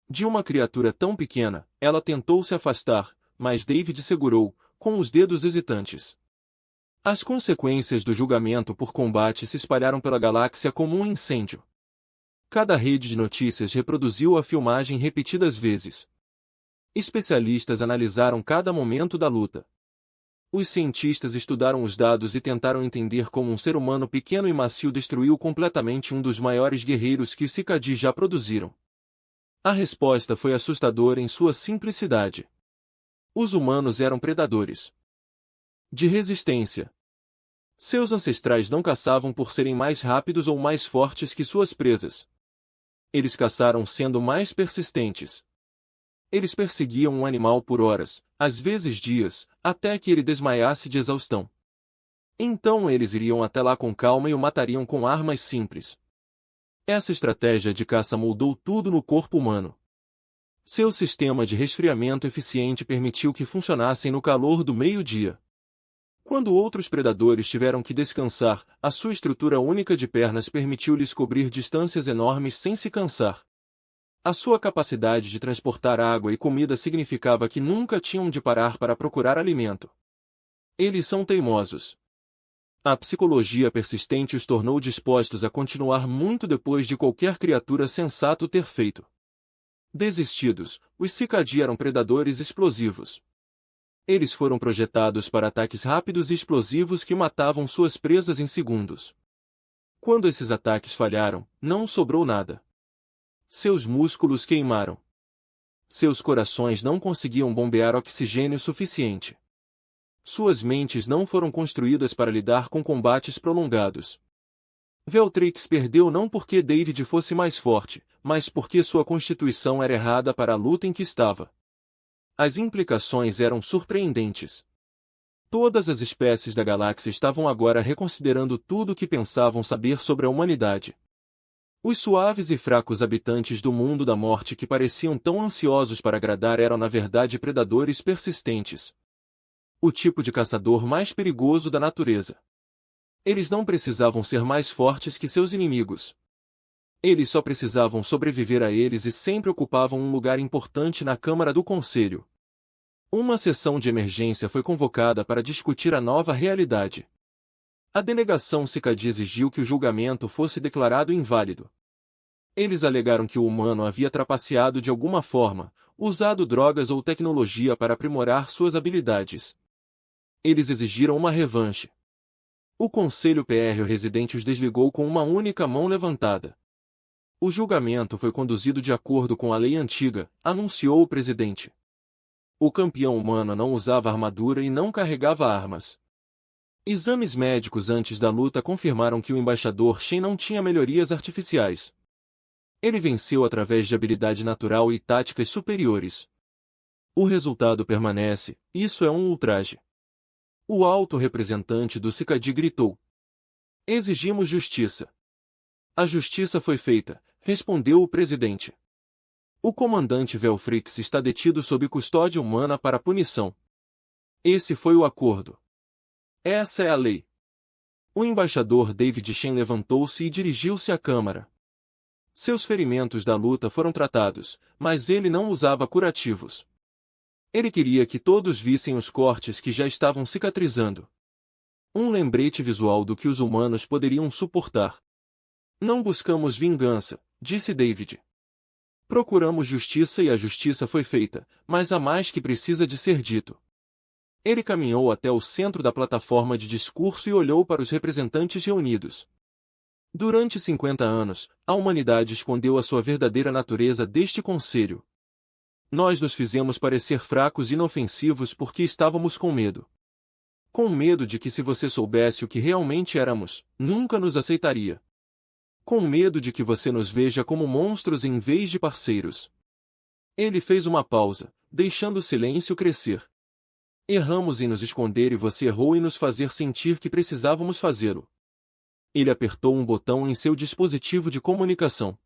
De uma criatura tão pequena, ela tentou se afastar, mas David segurou, com os dedos hesitantes. As consequências do julgamento por combate se espalharam pela galáxia como um incêndio. Cada rede de notícias reproduziu a filmagem repetidas vezes. Especialistas analisaram cada momento da luta. Os cientistas estudaram os dados e tentaram entender como um ser humano pequeno e macio destruiu completamente um dos maiores guerreiros que os Cicadi já produziram. A resposta foi assustadora em sua simplicidade. Os humanos eram predadores de resistência. Seus ancestrais não caçavam por serem mais rápidos ou mais fortes que suas presas. Eles caçaram sendo mais persistentes. Eles perseguiam um animal por horas, às vezes dias, até que ele desmaiasse de exaustão. Então eles iriam até lá com calma e o matariam com armas simples. Essa estratégia de caça moldou tudo no corpo humano. Seu sistema de resfriamento eficiente permitiu que funcionassem no calor do meio-dia. Quando outros predadores tiveram que descansar, a sua estrutura única de pernas permitiu-lhes cobrir distâncias enormes sem se cansar. A sua capacidade de transportar água e comida significava que nunca tinham de parar para procurar alimento. Eles são teimosos. A psicologia persistente os tornou dispostos a continuar muito depois de qualquer criatura sensata ter feito. Desistidos, os Cicadi eram predadores explosivos. Eles foram projetados para ataques rápidos e explosivos que matavam suas presas em segundos. Quando esses ataques falharam, não sobrou nada. Seus músculos queimaram. Seus corações não conseguiam bombear oxigênio suficiente. Suas mentes não foram construídas para lidar com combates prolongados. Veltrix perdeu não porque David fosse mais forte, mas porque sua constituição era errada para a luta em que estava. As implicações eram surpreendentes. Todas as espécies da galáxia estavam agora reconsiderando tudo o que pensavam saber sobre a humanidade. Os suaves e fracos habitantes do mundo da morte que pareciam tão ansiosos para agradar eram na verdade predadores persistentes. O tipo de caçador mais perigoso da natureza. Eles não precisavam ser mais fortes que seus inimigos. Eles só precisavam sobreviver a eles e sempre ocupavam um lugar importante na Câmara do Conselho. Uma sessão de emergência foi convocada para discutir a nova realidade. A delegação Cicadi exigiu que o julgamento fosse declarado inválido. Eles alegaram que o humano havia trapaceado de alguma forma, usado drogas ou tecnologia para aprimorar suas habilidades. Eles exigiram uma revanche. O Conselho PR Residente os desligou com uma única mão levantada. O julgamento foi conduzido de acordo com a lei antiga, anunciou o presidente. O campeão humano não usava armadura e não carregava armas. Exames médicos antes da luta confirmaram que o embaixador Shen não tinha melhorias artificiais. Ele venceu através de habilidade natural e táticas superiores. O resultado permanece, isso é um ultraje. O alto representante do Cicadi gritou. Exigimos justiça. A justiça foi feita, respondeu o presidente. O comandante Velfrix está detido sob custódia humana para punição. Esse foi o acordo. Essa é a lei. O embaixador David Shen levantou-se e dirigiu-se à Câmara. Seus ferimentos da luta foram tratados, mas ele não usava curativos. Ele queria que todos vissem os cortes que já estavam cicatrizando. Um lembrete visual do que os humanos poderiam suportar. Não buscamos vingança, disse David. Procuramos justiça e a justiça foi feita, mas há mais que precisa de ser dito. Ele caminhou até o centro da plataforma de discurso e olhou para os representantes reunidos. Durante 50 anos, a humanidade escondeu a sua verdadeira natureza deste conselho. Nós nos fizemos parecer fracos e inofensivos porque estávamos com medo. Com medo de que se você soubesse o que realmente éramos, nunca nos aceitaria. Com medo de que você nos veja como monstros em vez de parceiros. Ele fez uma pausa, deixando o silêncio crescer. Erramos em nos esconder e você errou em nos fazer sentir que precisávamos fazê-lo. Ele apertou um botão em seu dispositivo de comunicação.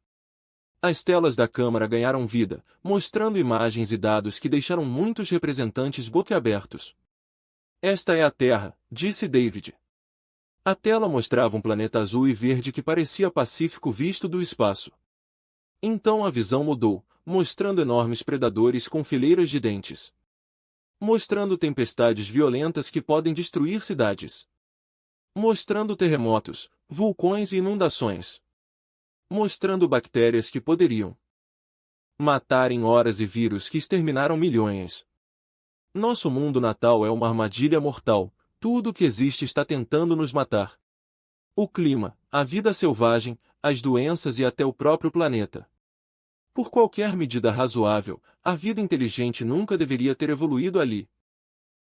As telas da câmara ganharam vida, mostrando imagens e dados que deixaram muitos representantes boquiabertos. Esta é a Terra, disse David. A tela mostrava um planeta azul e verde que parecia pacífico visto do espaço. Então a visão mudou, mostrando enormes predadores com fileiras de dentes. Mostrando tempestades violentas que podem destruir cidades. Mostrando terremotos, vulcões e inundações. Mostrando bactérias que poderiam matar em horas e vírus que exterminaram milhões. Nosso mundo natal é uma armadilha mortal, tudo o que existe está tentando nos matar. O clima, a vida selvagem, as doenças e até o próprio planeta. Por qualquer medida razoável, a vida inteligente nunca deveria ter evoluído ali.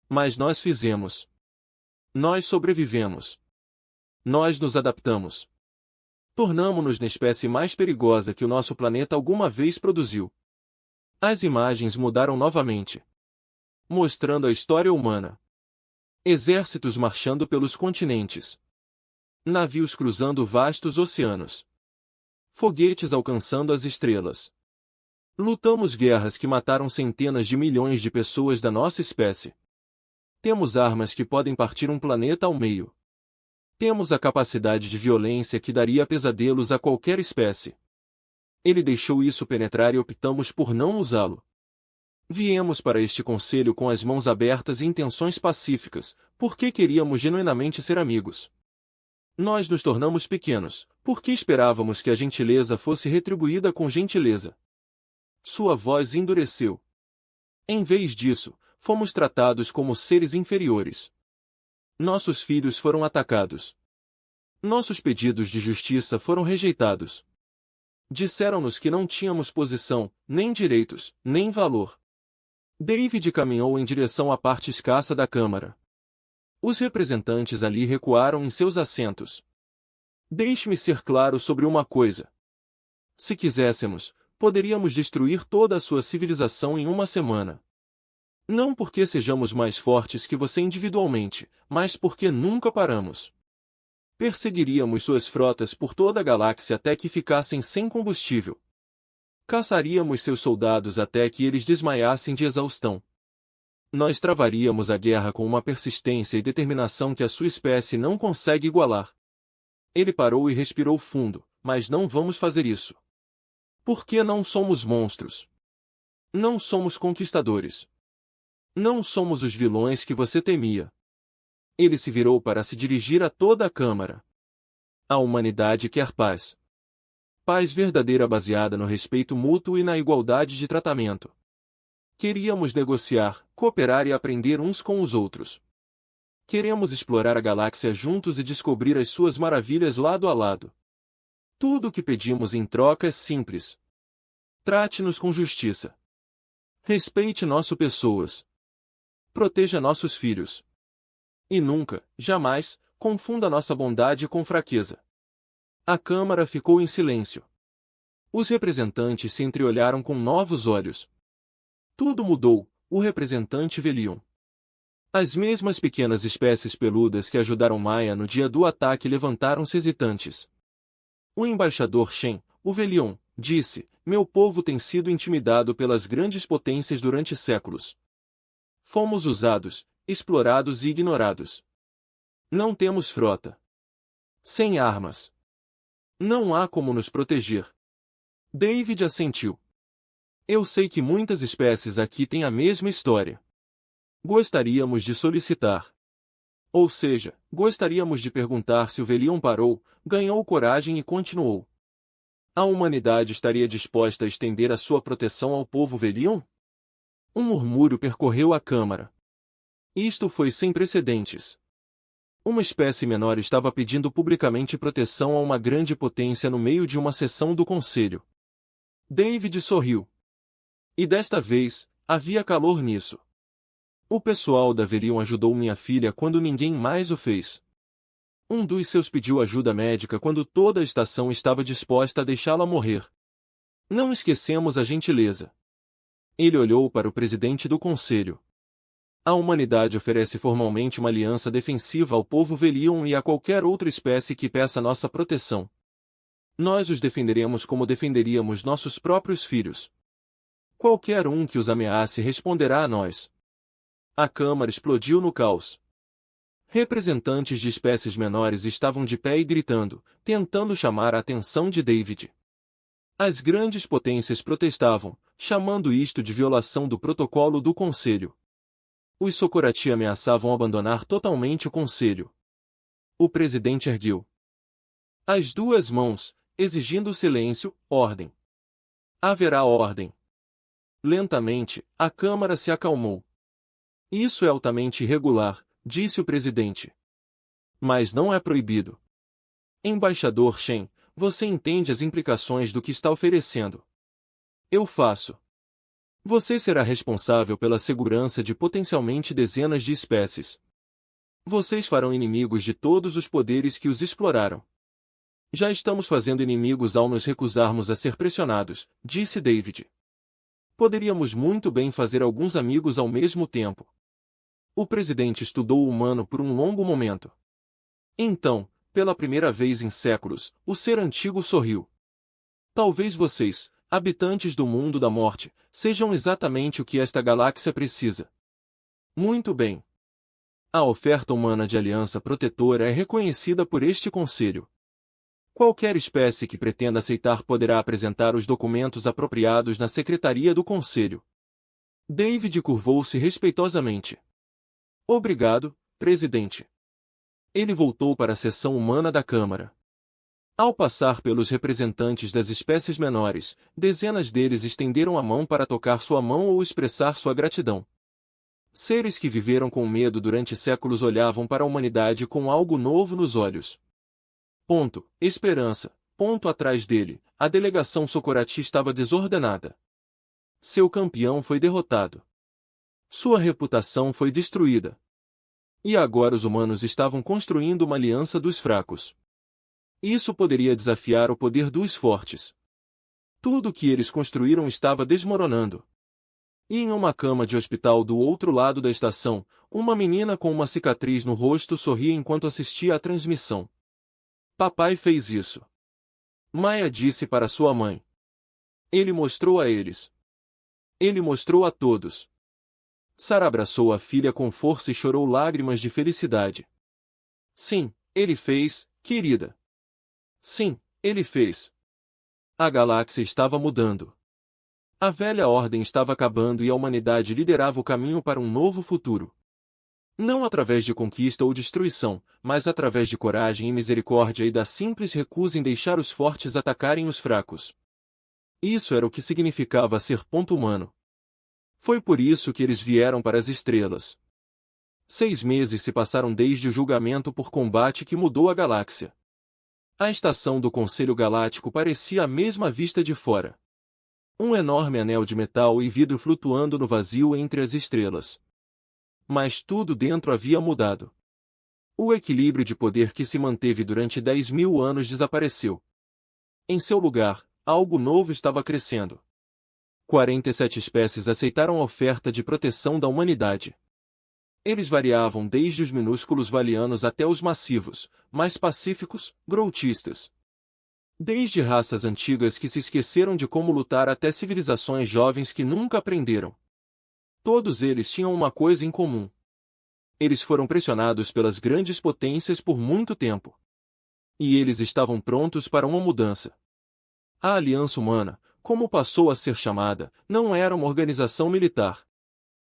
Mas nós fizemos. Nós sobrevivemos. Nós nos adaptamos. Tornamo-nos na espécie mais perigosa que o nosso planeta alguma vez produziu. As imagens mudaram novamente. Mostrando a história humana. Exércitos marchando pelos continentes. Navios cruzando vastos oceanos. Foguetes alcançando as estrelas. Lutamos guerras que mataram centenas de milhões de pessoas da nossa espécie. Temos armas que podem partir um planeta ao meio. Temos a capacidade de violência que daria pesadelos a qualquer espécie. Ele deixou isso penetrar e optamos por não usá-lo. Viemos para este conselho com as mãos abertas e intenções pacíficas, porque queríamos genuinamente ser amigos. Nós nos tornamos pequenos, porque esperávamos que a gentileza fosse retribuída com gentileza. Sua voz endureceu. Em vez disso, fomos tratados como seres inferiores. Nossos filhos foram atacados. Nossos pedidos de justiça foram rejeitados. Disseram-nos que não tínhamos posição, nem direitos, nem valor. David caminhou em direção à parte escassa da Câmara. Os representantes ali recuaram em seus assentos. Deixe-me ser claro sobre uma coisa. Se quiséssemos, poderíamos destruir toda a sua civilização em uma semana. Não porque sejamos mais fortes que você individualmente, mas porque nunca paramos. Perseguiríamos suas frotas por toda a galáxia até que ficassem sem combustível. Caçaríamos seus soldados até que eles desmaiassem de exaustão. Nós travaríamos a guerra com uma persistência e determinação que a sua espécie não consegue igualar. Ele parou e respirou fundo, mas não vamos fazer isso. Porque não somos monstros. Não somos conquistadores. Não somos os vilões que você temia. Ele se virou para se dirigir a toda a Câmara. A humanidade quer paz. Paz verdadeira baseada no respeito mútuo e na igualdade de tratamento. Queríamos negociar, cooperar e aprender uns com os outros. Queremos explorar a galáxia juntos e descobrir as suas maravilhas lado a lado. Tudo o que pedimos em troca é simples. Trate-nos com justiça. Respeite nossas pessoas. Proteja nossos filhos. E nunca, jamais, confunda nossa bondade com fraqueza. A Câmara ficou em silêncio. Os representantes se entreolharam com novos olhos. Tudo mudou, o representante Velion. As mesmas pequenas espécies peludas que ajudaram Maia no dia do ataque levantaram-se hesitantes. O embaixador Shen, o Velion, disse: meu povo tem sido intimidado pelas grandes potências durante séculos. Fomos usados, explorados e ignorados. Não temos frota. Sem armas. Não há como nos proteger. David assentiu. Eu sei que muitas espécies aqui têm a mesma história. Gostaríamos de solicitar. Ou seja, gostaríamos de perguntar se o Velion parou, ganhou coragem e continuou. A humanidade estaria disposta a estender a sua proteção ao povo Velion? Um murmúrio percorreu a Câmara. Isto foi sem precedentes. Uma espécie menor estava pedindo publicamente proteção a uma grande potência no meio de uma sessão do Conselho. David sorriu. E desta vez, havia calor nisso. O pessoal da Velion ajudou minha filha quando ninguém mais o fez. Um dos seus pediu ajuda médica quando toda a estação estava disposta a deixá-la morrer. Não esquecemos a gentileza. Ele olhou para o presidente do Conselho. A humanidade oferece formalmente uma aliança defensiva ao povo Velion e a qualquer outra espécie que peça nossa proteção. Nós os defenderemos como defenderíamos nossos próprios filhos. Qualquer um que os ameace responderá a nós. A Câmara explodiu no caos. Representantes de espécies menores estavam de pé e gritando, tentando chamar a atenção de David. As grandes potências protestavam, chamando isto de violação do protocolo do Conselho. Os Socorati ameaçavam abandonar totalmente o Conselho. O presidente ergueu as duas mãos, exigindo silêncio, ordem. Haverá ordem. Lentamente, a Câmara se acalmou. Isso é altamente irregular, disse o presidente. Mas não é proibido. Embaixador Shen, você entende as implicações do que está oferecendo. Eu faço. Você será responsável pela segurança de potencialmente dezenas de espécies. Vocês farão inimigos de todos os poderes que os exploraram. Já estamos fazendo inimigos ao nos recusarmos a ser pressionados, disse David. Poderíamos muito bem fazer alguns amigos ao mesmo tempo. O presidente estudou o humano por um longo momento. Então, pela primeira vez em séculos, o ser antigo sorriu. Talvez vocês, habitantes do mundo da morte, sejam exatamente o que esta galáxia precisa. Muito bem. A oferta humana de aliança protetora é reconhecida por este Conselho. Qualquer espécie que pretenda aceitar poderá apresentar os documentos apropriados na secretaria do Conselho. David curvou-se respeitosamente. Obrigado, presidente. Ele voltou para a seção humana da Câmara. Ao passar pelos representantes das espécies menores, dezenas deles estenderam a mão para tocar sua mão ou expressar sua gratidão. Seres que viveram com medo durante séculos olhavam para a humanidade com algo novo nos olhos. Esperança. Atrás dele, a delegação Socorati estava desordenada. Seu campeão foi derrotado. Sua reputação foi destruída. E agora os humanos estavam construindo uma aliança dos fracos. Isso poderia desafiar o poder dos fortes. Tudo o que eles construíram estava desmoronando. E em uma cama de hospital do outro lado da estação, uma menina com uma cicatriz no rosto sorria enquanto assistia à transmissão. Papai fez isso. Maya disse para sua mãe. Ele mostrou a eles. Ele mostrou a todos. Sarah abraçou a filha com força e chorou lágrimas de felicidade. Sim, ele fez, querida. Sim, ele fez. A galáxia estava mudando. A velha ordem estava acabando e a humanidade liderava o caminho para um novo futuro. Não através de conquista ou destruição, mas através de coragem e misericórdia e da simples recusa em deixar os fortes atacarem os fracos. Isso era o que significava ser humano. Foi por isso que eles vieram para as estrelas. 6 meses se passaram desde o julgamento por combate que mudou a galáxia. A estação do Conselho Galáctico parecia a mesma vista de fora. Um enorme anel de metal e vidro flutuando no vazio entre as estrelas. Mas tudo dentro havia mudado. O equilíbrio de poder que se manteve durante 10.000 anos desapareceu. Em seu lugar, algo novo estava crescendo. 47 espécies aceitaram a oferta de proteção da humanidade. Eles variavam desde os minúsculos valianos até os massivos, mais pacíficos, groutistas. Desde raças antigas que se esqueceram de como lutar até civilizações jovens que nunca aprenderam. Todos eles tinham uma coisa em comum. Eles foram pressionados pelas grandes potências por muito tempo. E eles estavam prontos para uma mudança. A Aliança Humana, como passou a ser chamada, não era uma organização militar.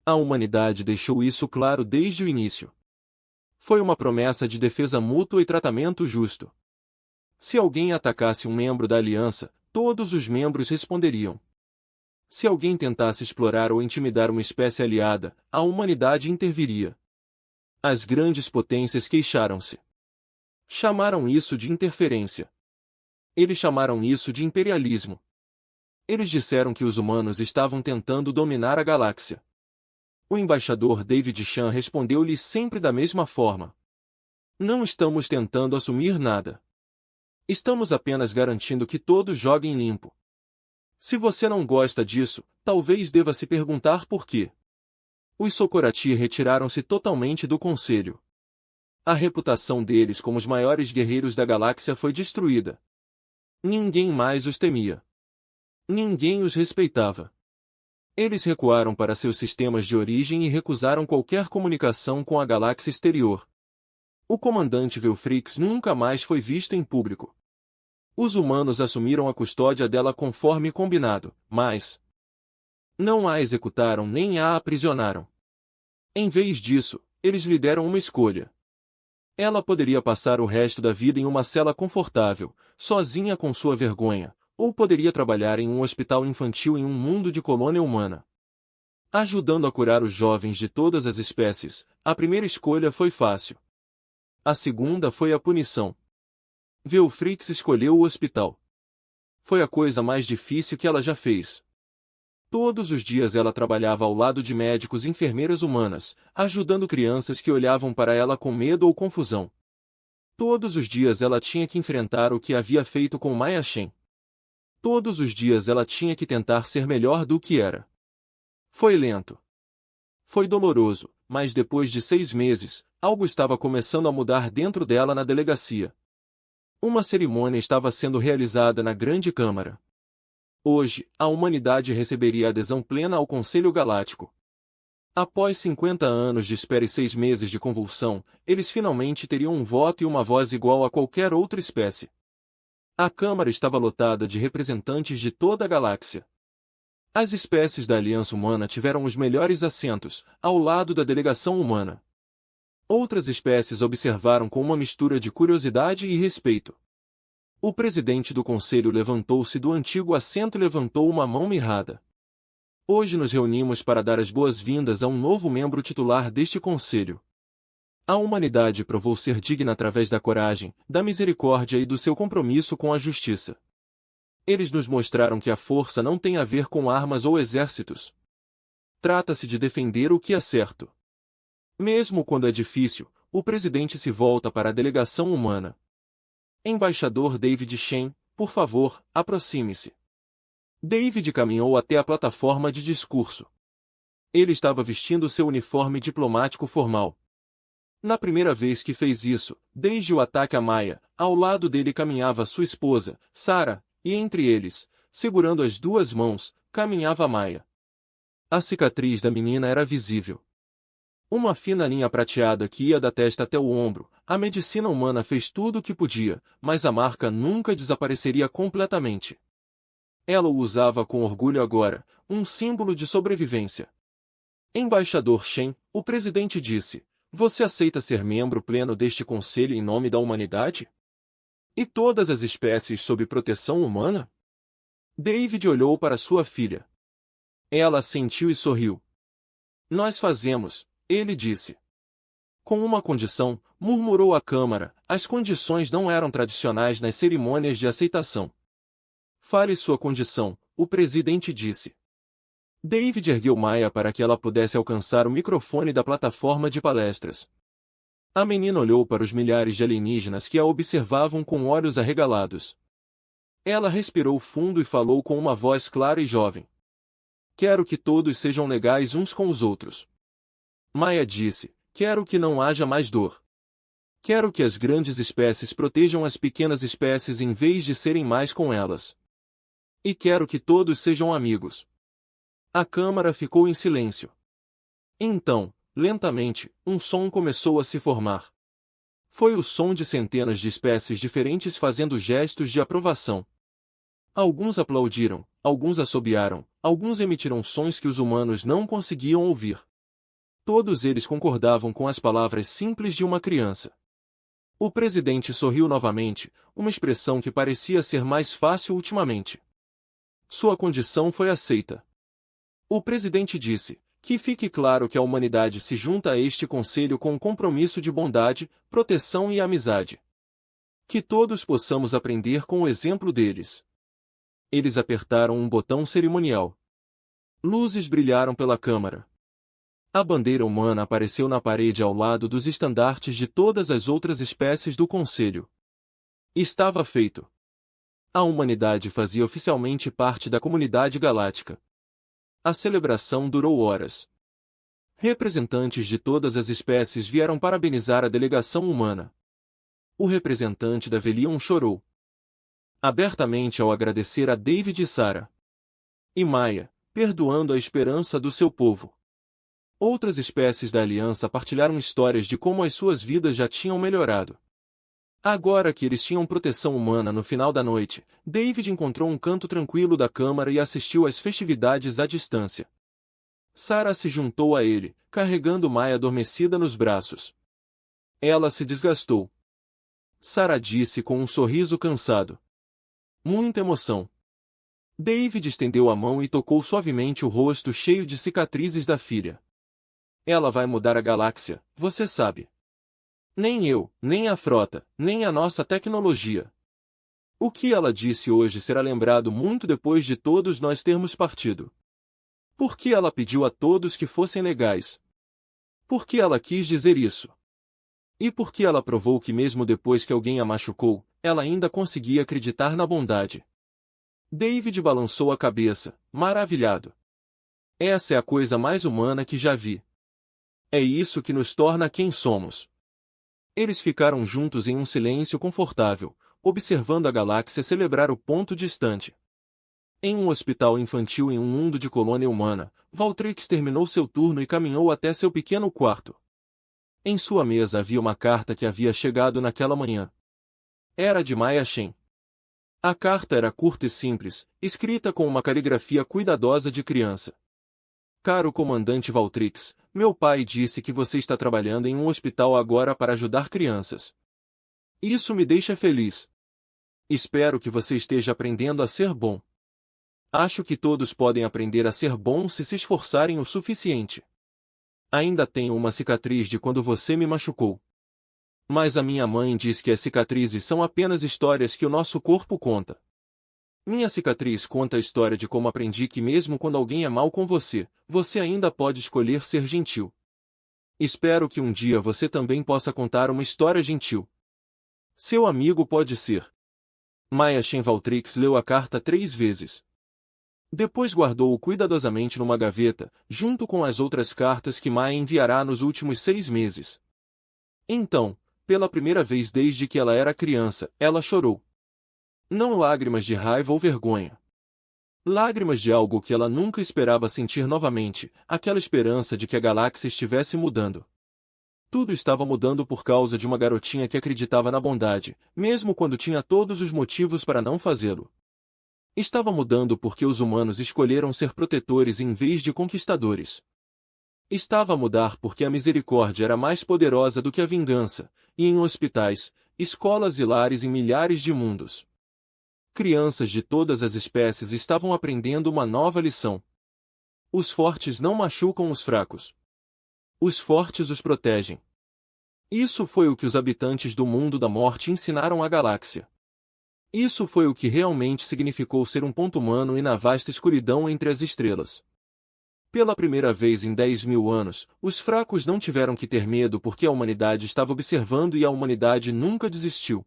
A humanidade deixou isso claro desde o início. Foi uma promessa de defesa mútua e tratamento justo. Se alguém atacasse um membro da aliança, todos os membros responderiam. Se alguém tentasse explorar ou intimidar uma espécie aliada, a humanidade interviria. As grandes potências queixaram-se. Chamaram isso de interferência. Eles chamaram isso de imperialismo. Eles disseram que os humanos estavam tentando dominar a galáxia. O embaixador David Chan respondeu-lhes sempre da mesma forma. Não estamos tentando assumir nada. Estamos apenas garantindo que todos joguem limpo. Se você não gosta disso, talvez deva se perguntar por quê. Os Socorati retiraram-se totalmente do conselho. A reputação deles como os maiores guerreiros da galáxia foi destruída. Ninguém mais os temia. Ninguém os respeitava. Eles recuaram para seus sistemas de origem e recusaram qualquer comunicação com a galáxia exterior. O comandante Velfrix nunca mais foi visto em público. Os humanos assumiram a custódia dela conforme combinado, mas não a executaram nem a aprisionaram. Em vez disso, eles lhe deram uma escolha. Ela poderia passar o resto da vida em uma cela confortável, sozinha com sua vergonha, ou poderia trabalhar em um hospital infantil em um mundo de colônia humana. Ajudando a curar os jovens de todas as espécies, a primeira escolha foi fácil. A segunda foi a punição. Velfrix escolheu o hospital. Foi a coisa mais difícil que ela já fez. Todos os dias ela trabalhava ao lado de médicos e enfermeiras humanas, ajudando crianças que olhavam para ela com medo ou confusão. Todos os dias ela tinha que enfrentar o que havia feito com Maya Chen. Todos os dias ela tinha que tentar ser melhor do que era. Foi lento. Foi doloroso, mas depois de 6 meses, algo estava começando a mudar dentro dela na delegacia. Uma cerimônia estava sendo realizada na Grande Câmara. Hoje, a humanidade receberia adesão plena ao Conselho Galáctico. Após 50 anos de espera e 6 meses de convulsão, eles finalmente teriam um voto e uma voz igual a qualquer outra espécie. A Câmara estava lotada de representantes de toda a galáxia. As espécies da Aliança Humana tiveram os melhores assentos, ao lado da delegação humana. Outras espécies observaram com uma mistura de curiosidade e respeito. O presidente do conselho levantou-se do antigo assento e levantou uma mão mirrada. Hoje nos reunimos para dar as boas-vindas a um novo membro titular deste conselho. A humanidade provou ser digna através da coragem, da misericórdia e do seu compromisso com a justiça. Eles nos mostraram que a força não tem a ver com armas ou exércitos. Trata-se de defender o que é certo. Mesmo quando é difícil, o presidente se volta para a delegação humana. Embaixador David Shen, por favor, aproxime-se. David caminhou até a plataforma de discurso. Ele estava vestindo seu uniforme diplomático formal. Na primeira vez que fez isso, desde o ataque a Maya, ao lado dele caminhava sua esposa, Sarah, e entre eles, segurando as duas mãos, caminhava Maya. A cicatriz da menina era visível. Uma fina linha prateada que ia da testa até o ombro. A medicina humana fez tudo o que podia, mas a marca nunca desapareceria completamente. Ela o usava com orgulho agora, um símbolo de sobrevivência. Embaixador Shen, o presidente disse, você aceita ser membro pleno deste conselho em nome da humanidade? E todas as espécies sob proteção humana? David olhou para sua filha. Ela assentiu e sorriu. Nós fazemos, ele disse. Com uma condição, murmurou a Câmara, as condições não eram tradicionais nas cerimônias de aceitação. Fale sua condição, o presidente disse. David ergueu Maya para que ela pudesse alcançar o microfone da plataforma de palestras. A menina olhou para os milhares de alienígenas que a observavam com olhos arregalados. Ela respirou fundo e falou com uma voz clara e jovem. Quero que todos sejam legais uns com os outros. Maya disse, quero que não haja mais dor. Quero que as grandes espécies protejam as pequenas espécies em vez de serem mais com elas. E quero que todos sejam amigos. A Câmara ficou em silêncio. Então, lentamente, um som começou a se formar. Foi o som de centenas de espécies diferentes fazendo gestos de aprovação. Alguns aplaudiram, alguns assobiaram, alguns emitiram sons que os humanos não conseguiam ouvir. Todos eles concordavam com as palavras simples de uma criança. O presidente sorriu novamente, uma expressão que parecia ser mais fácil ultimamente. Sua condição foi aceita. O presidente disse, que fique claro que a humanidade se junta a este conselho com um compromisso de bondade, proteção e amizade. Que todos possamos aprender com o exemplo deles. Eles apertaram um botão cerimonial. Luzes brilharam pela Câmara. A bandeira humana apareceu na parede ao lado dos estandartes de todas as outras espécies do conselho. Estava feito. A humanidade fazia oficialmente parte da comunidade galáctica. A celebração durou horas. Representantes de todas as espécies vieram parabenizar a delegação humana. O representante da Velion chorou abertamente ao agradecer a David e Sarah. E Maya, perdoando a esperança do seu povo. Outras espécies da Aliança partilharam histórias de como as suas vidas já tinham melhorado. Agora que eles tinham proteção humana no final da noite, David encontrou um canto tranquilo da Câmara e assistiu às festividades à distância. Sarah se juntou a ele, carregando Maya adormecida nos braços. Ela se desgastou. Sarah disse com um sorriso cansado. Muita emoção. David estendeu a mão e tocou suavemente o rosto cheio de cicatrizes da filha. Ela vai mudar a galáxia, você sabe. Nem eu, nem a frota, nem a nossa tecnologia. O que ela disse hoje será lembrado muito depois de todos nós termos partido. Por que ela pediu a todos que fossem legais? Por que ela quis dizer isso? E por que ela provou que mesmo depois que alguém a machucou, ela ainda conseguia acreditar na bondade? David balançou a cabeça, maravilhado. Essa é a coisa mais humana que já vi. É isso que nos torna quem somos. Eles ficaram juntos em um silêncio confortável, observando a galáxia celebrar o ponto distante. Em um hospital infantil em um mundo de colônia humana, Valtrix terminou seu turno e caminhou até seu pequeno quarto. Em sua mesa havia uma carta que havia chegado naquela manhã. Era de Maya Shen. A carta era curta e simples, escrita com uma caligrafia cuidadosa de criança. Caro comandante Valtrix, meu pai disse que você está trabalhando em um hospital agora para ajudar crianças. Isso me deixa feliz. Espero que você esteja aprendendo a ser bom. Acho que todos podem aprender a ser bons se esforçarem o suficiente. Ainda tenho uma cicatriz de quando você me machucou. Mas a minha mãe diz que as cicatrizes são apenas histórias que o nosso corpo conta. Minha cicatriz conta a história de como aprendi que mesmo quando alguém é mal com você, você ainda pode escolher ser gentil. Espero que um dia você também possa contar uma história gentil. Seu amigo pode ser. Maya Shen Valtrix leu a carta 3 vezes. Depois guardou-o cuidadosamente numa gaveta, junto com as outras cartas que Maya enviará nos últimos 6 meses. Então, pela primeira vez desde que ela era criança, ela chorou. Não lágrimas de raiva ou vergonha. Lágrimas de algo que ela nunca esperava sentir novamente, aquela esperança de que a galáxia estivesse mudando. Tudo estava mudando por causa de uma garotinha que acreditava na bondade, mesmo quando tinha todos os motivos para não fazê-lo. Estava mudando porque os humanos escolheram ser protetores em vez de conquistadores. Estava a mudar porque a misericórdia era mais poderosa do que a vingança, e em hospitais, escolas e lares em milhares de mundos. Crianças de todas as espécies estavam aprendendo uma nova lição. Os fortes não machucam os fracos. Os fortes os protegem. Isso foi o que os habitantes do mundo da morte ensinaram à galáxia. Isso foi o que realmente significou ser um ponto humano e na vasta escuridão entre as estrelas. Pela primeira vez em 10.000 anos, os fracos não tiveram que ter medo porque a humanidade estava observando e a humanidade nunca desistiu.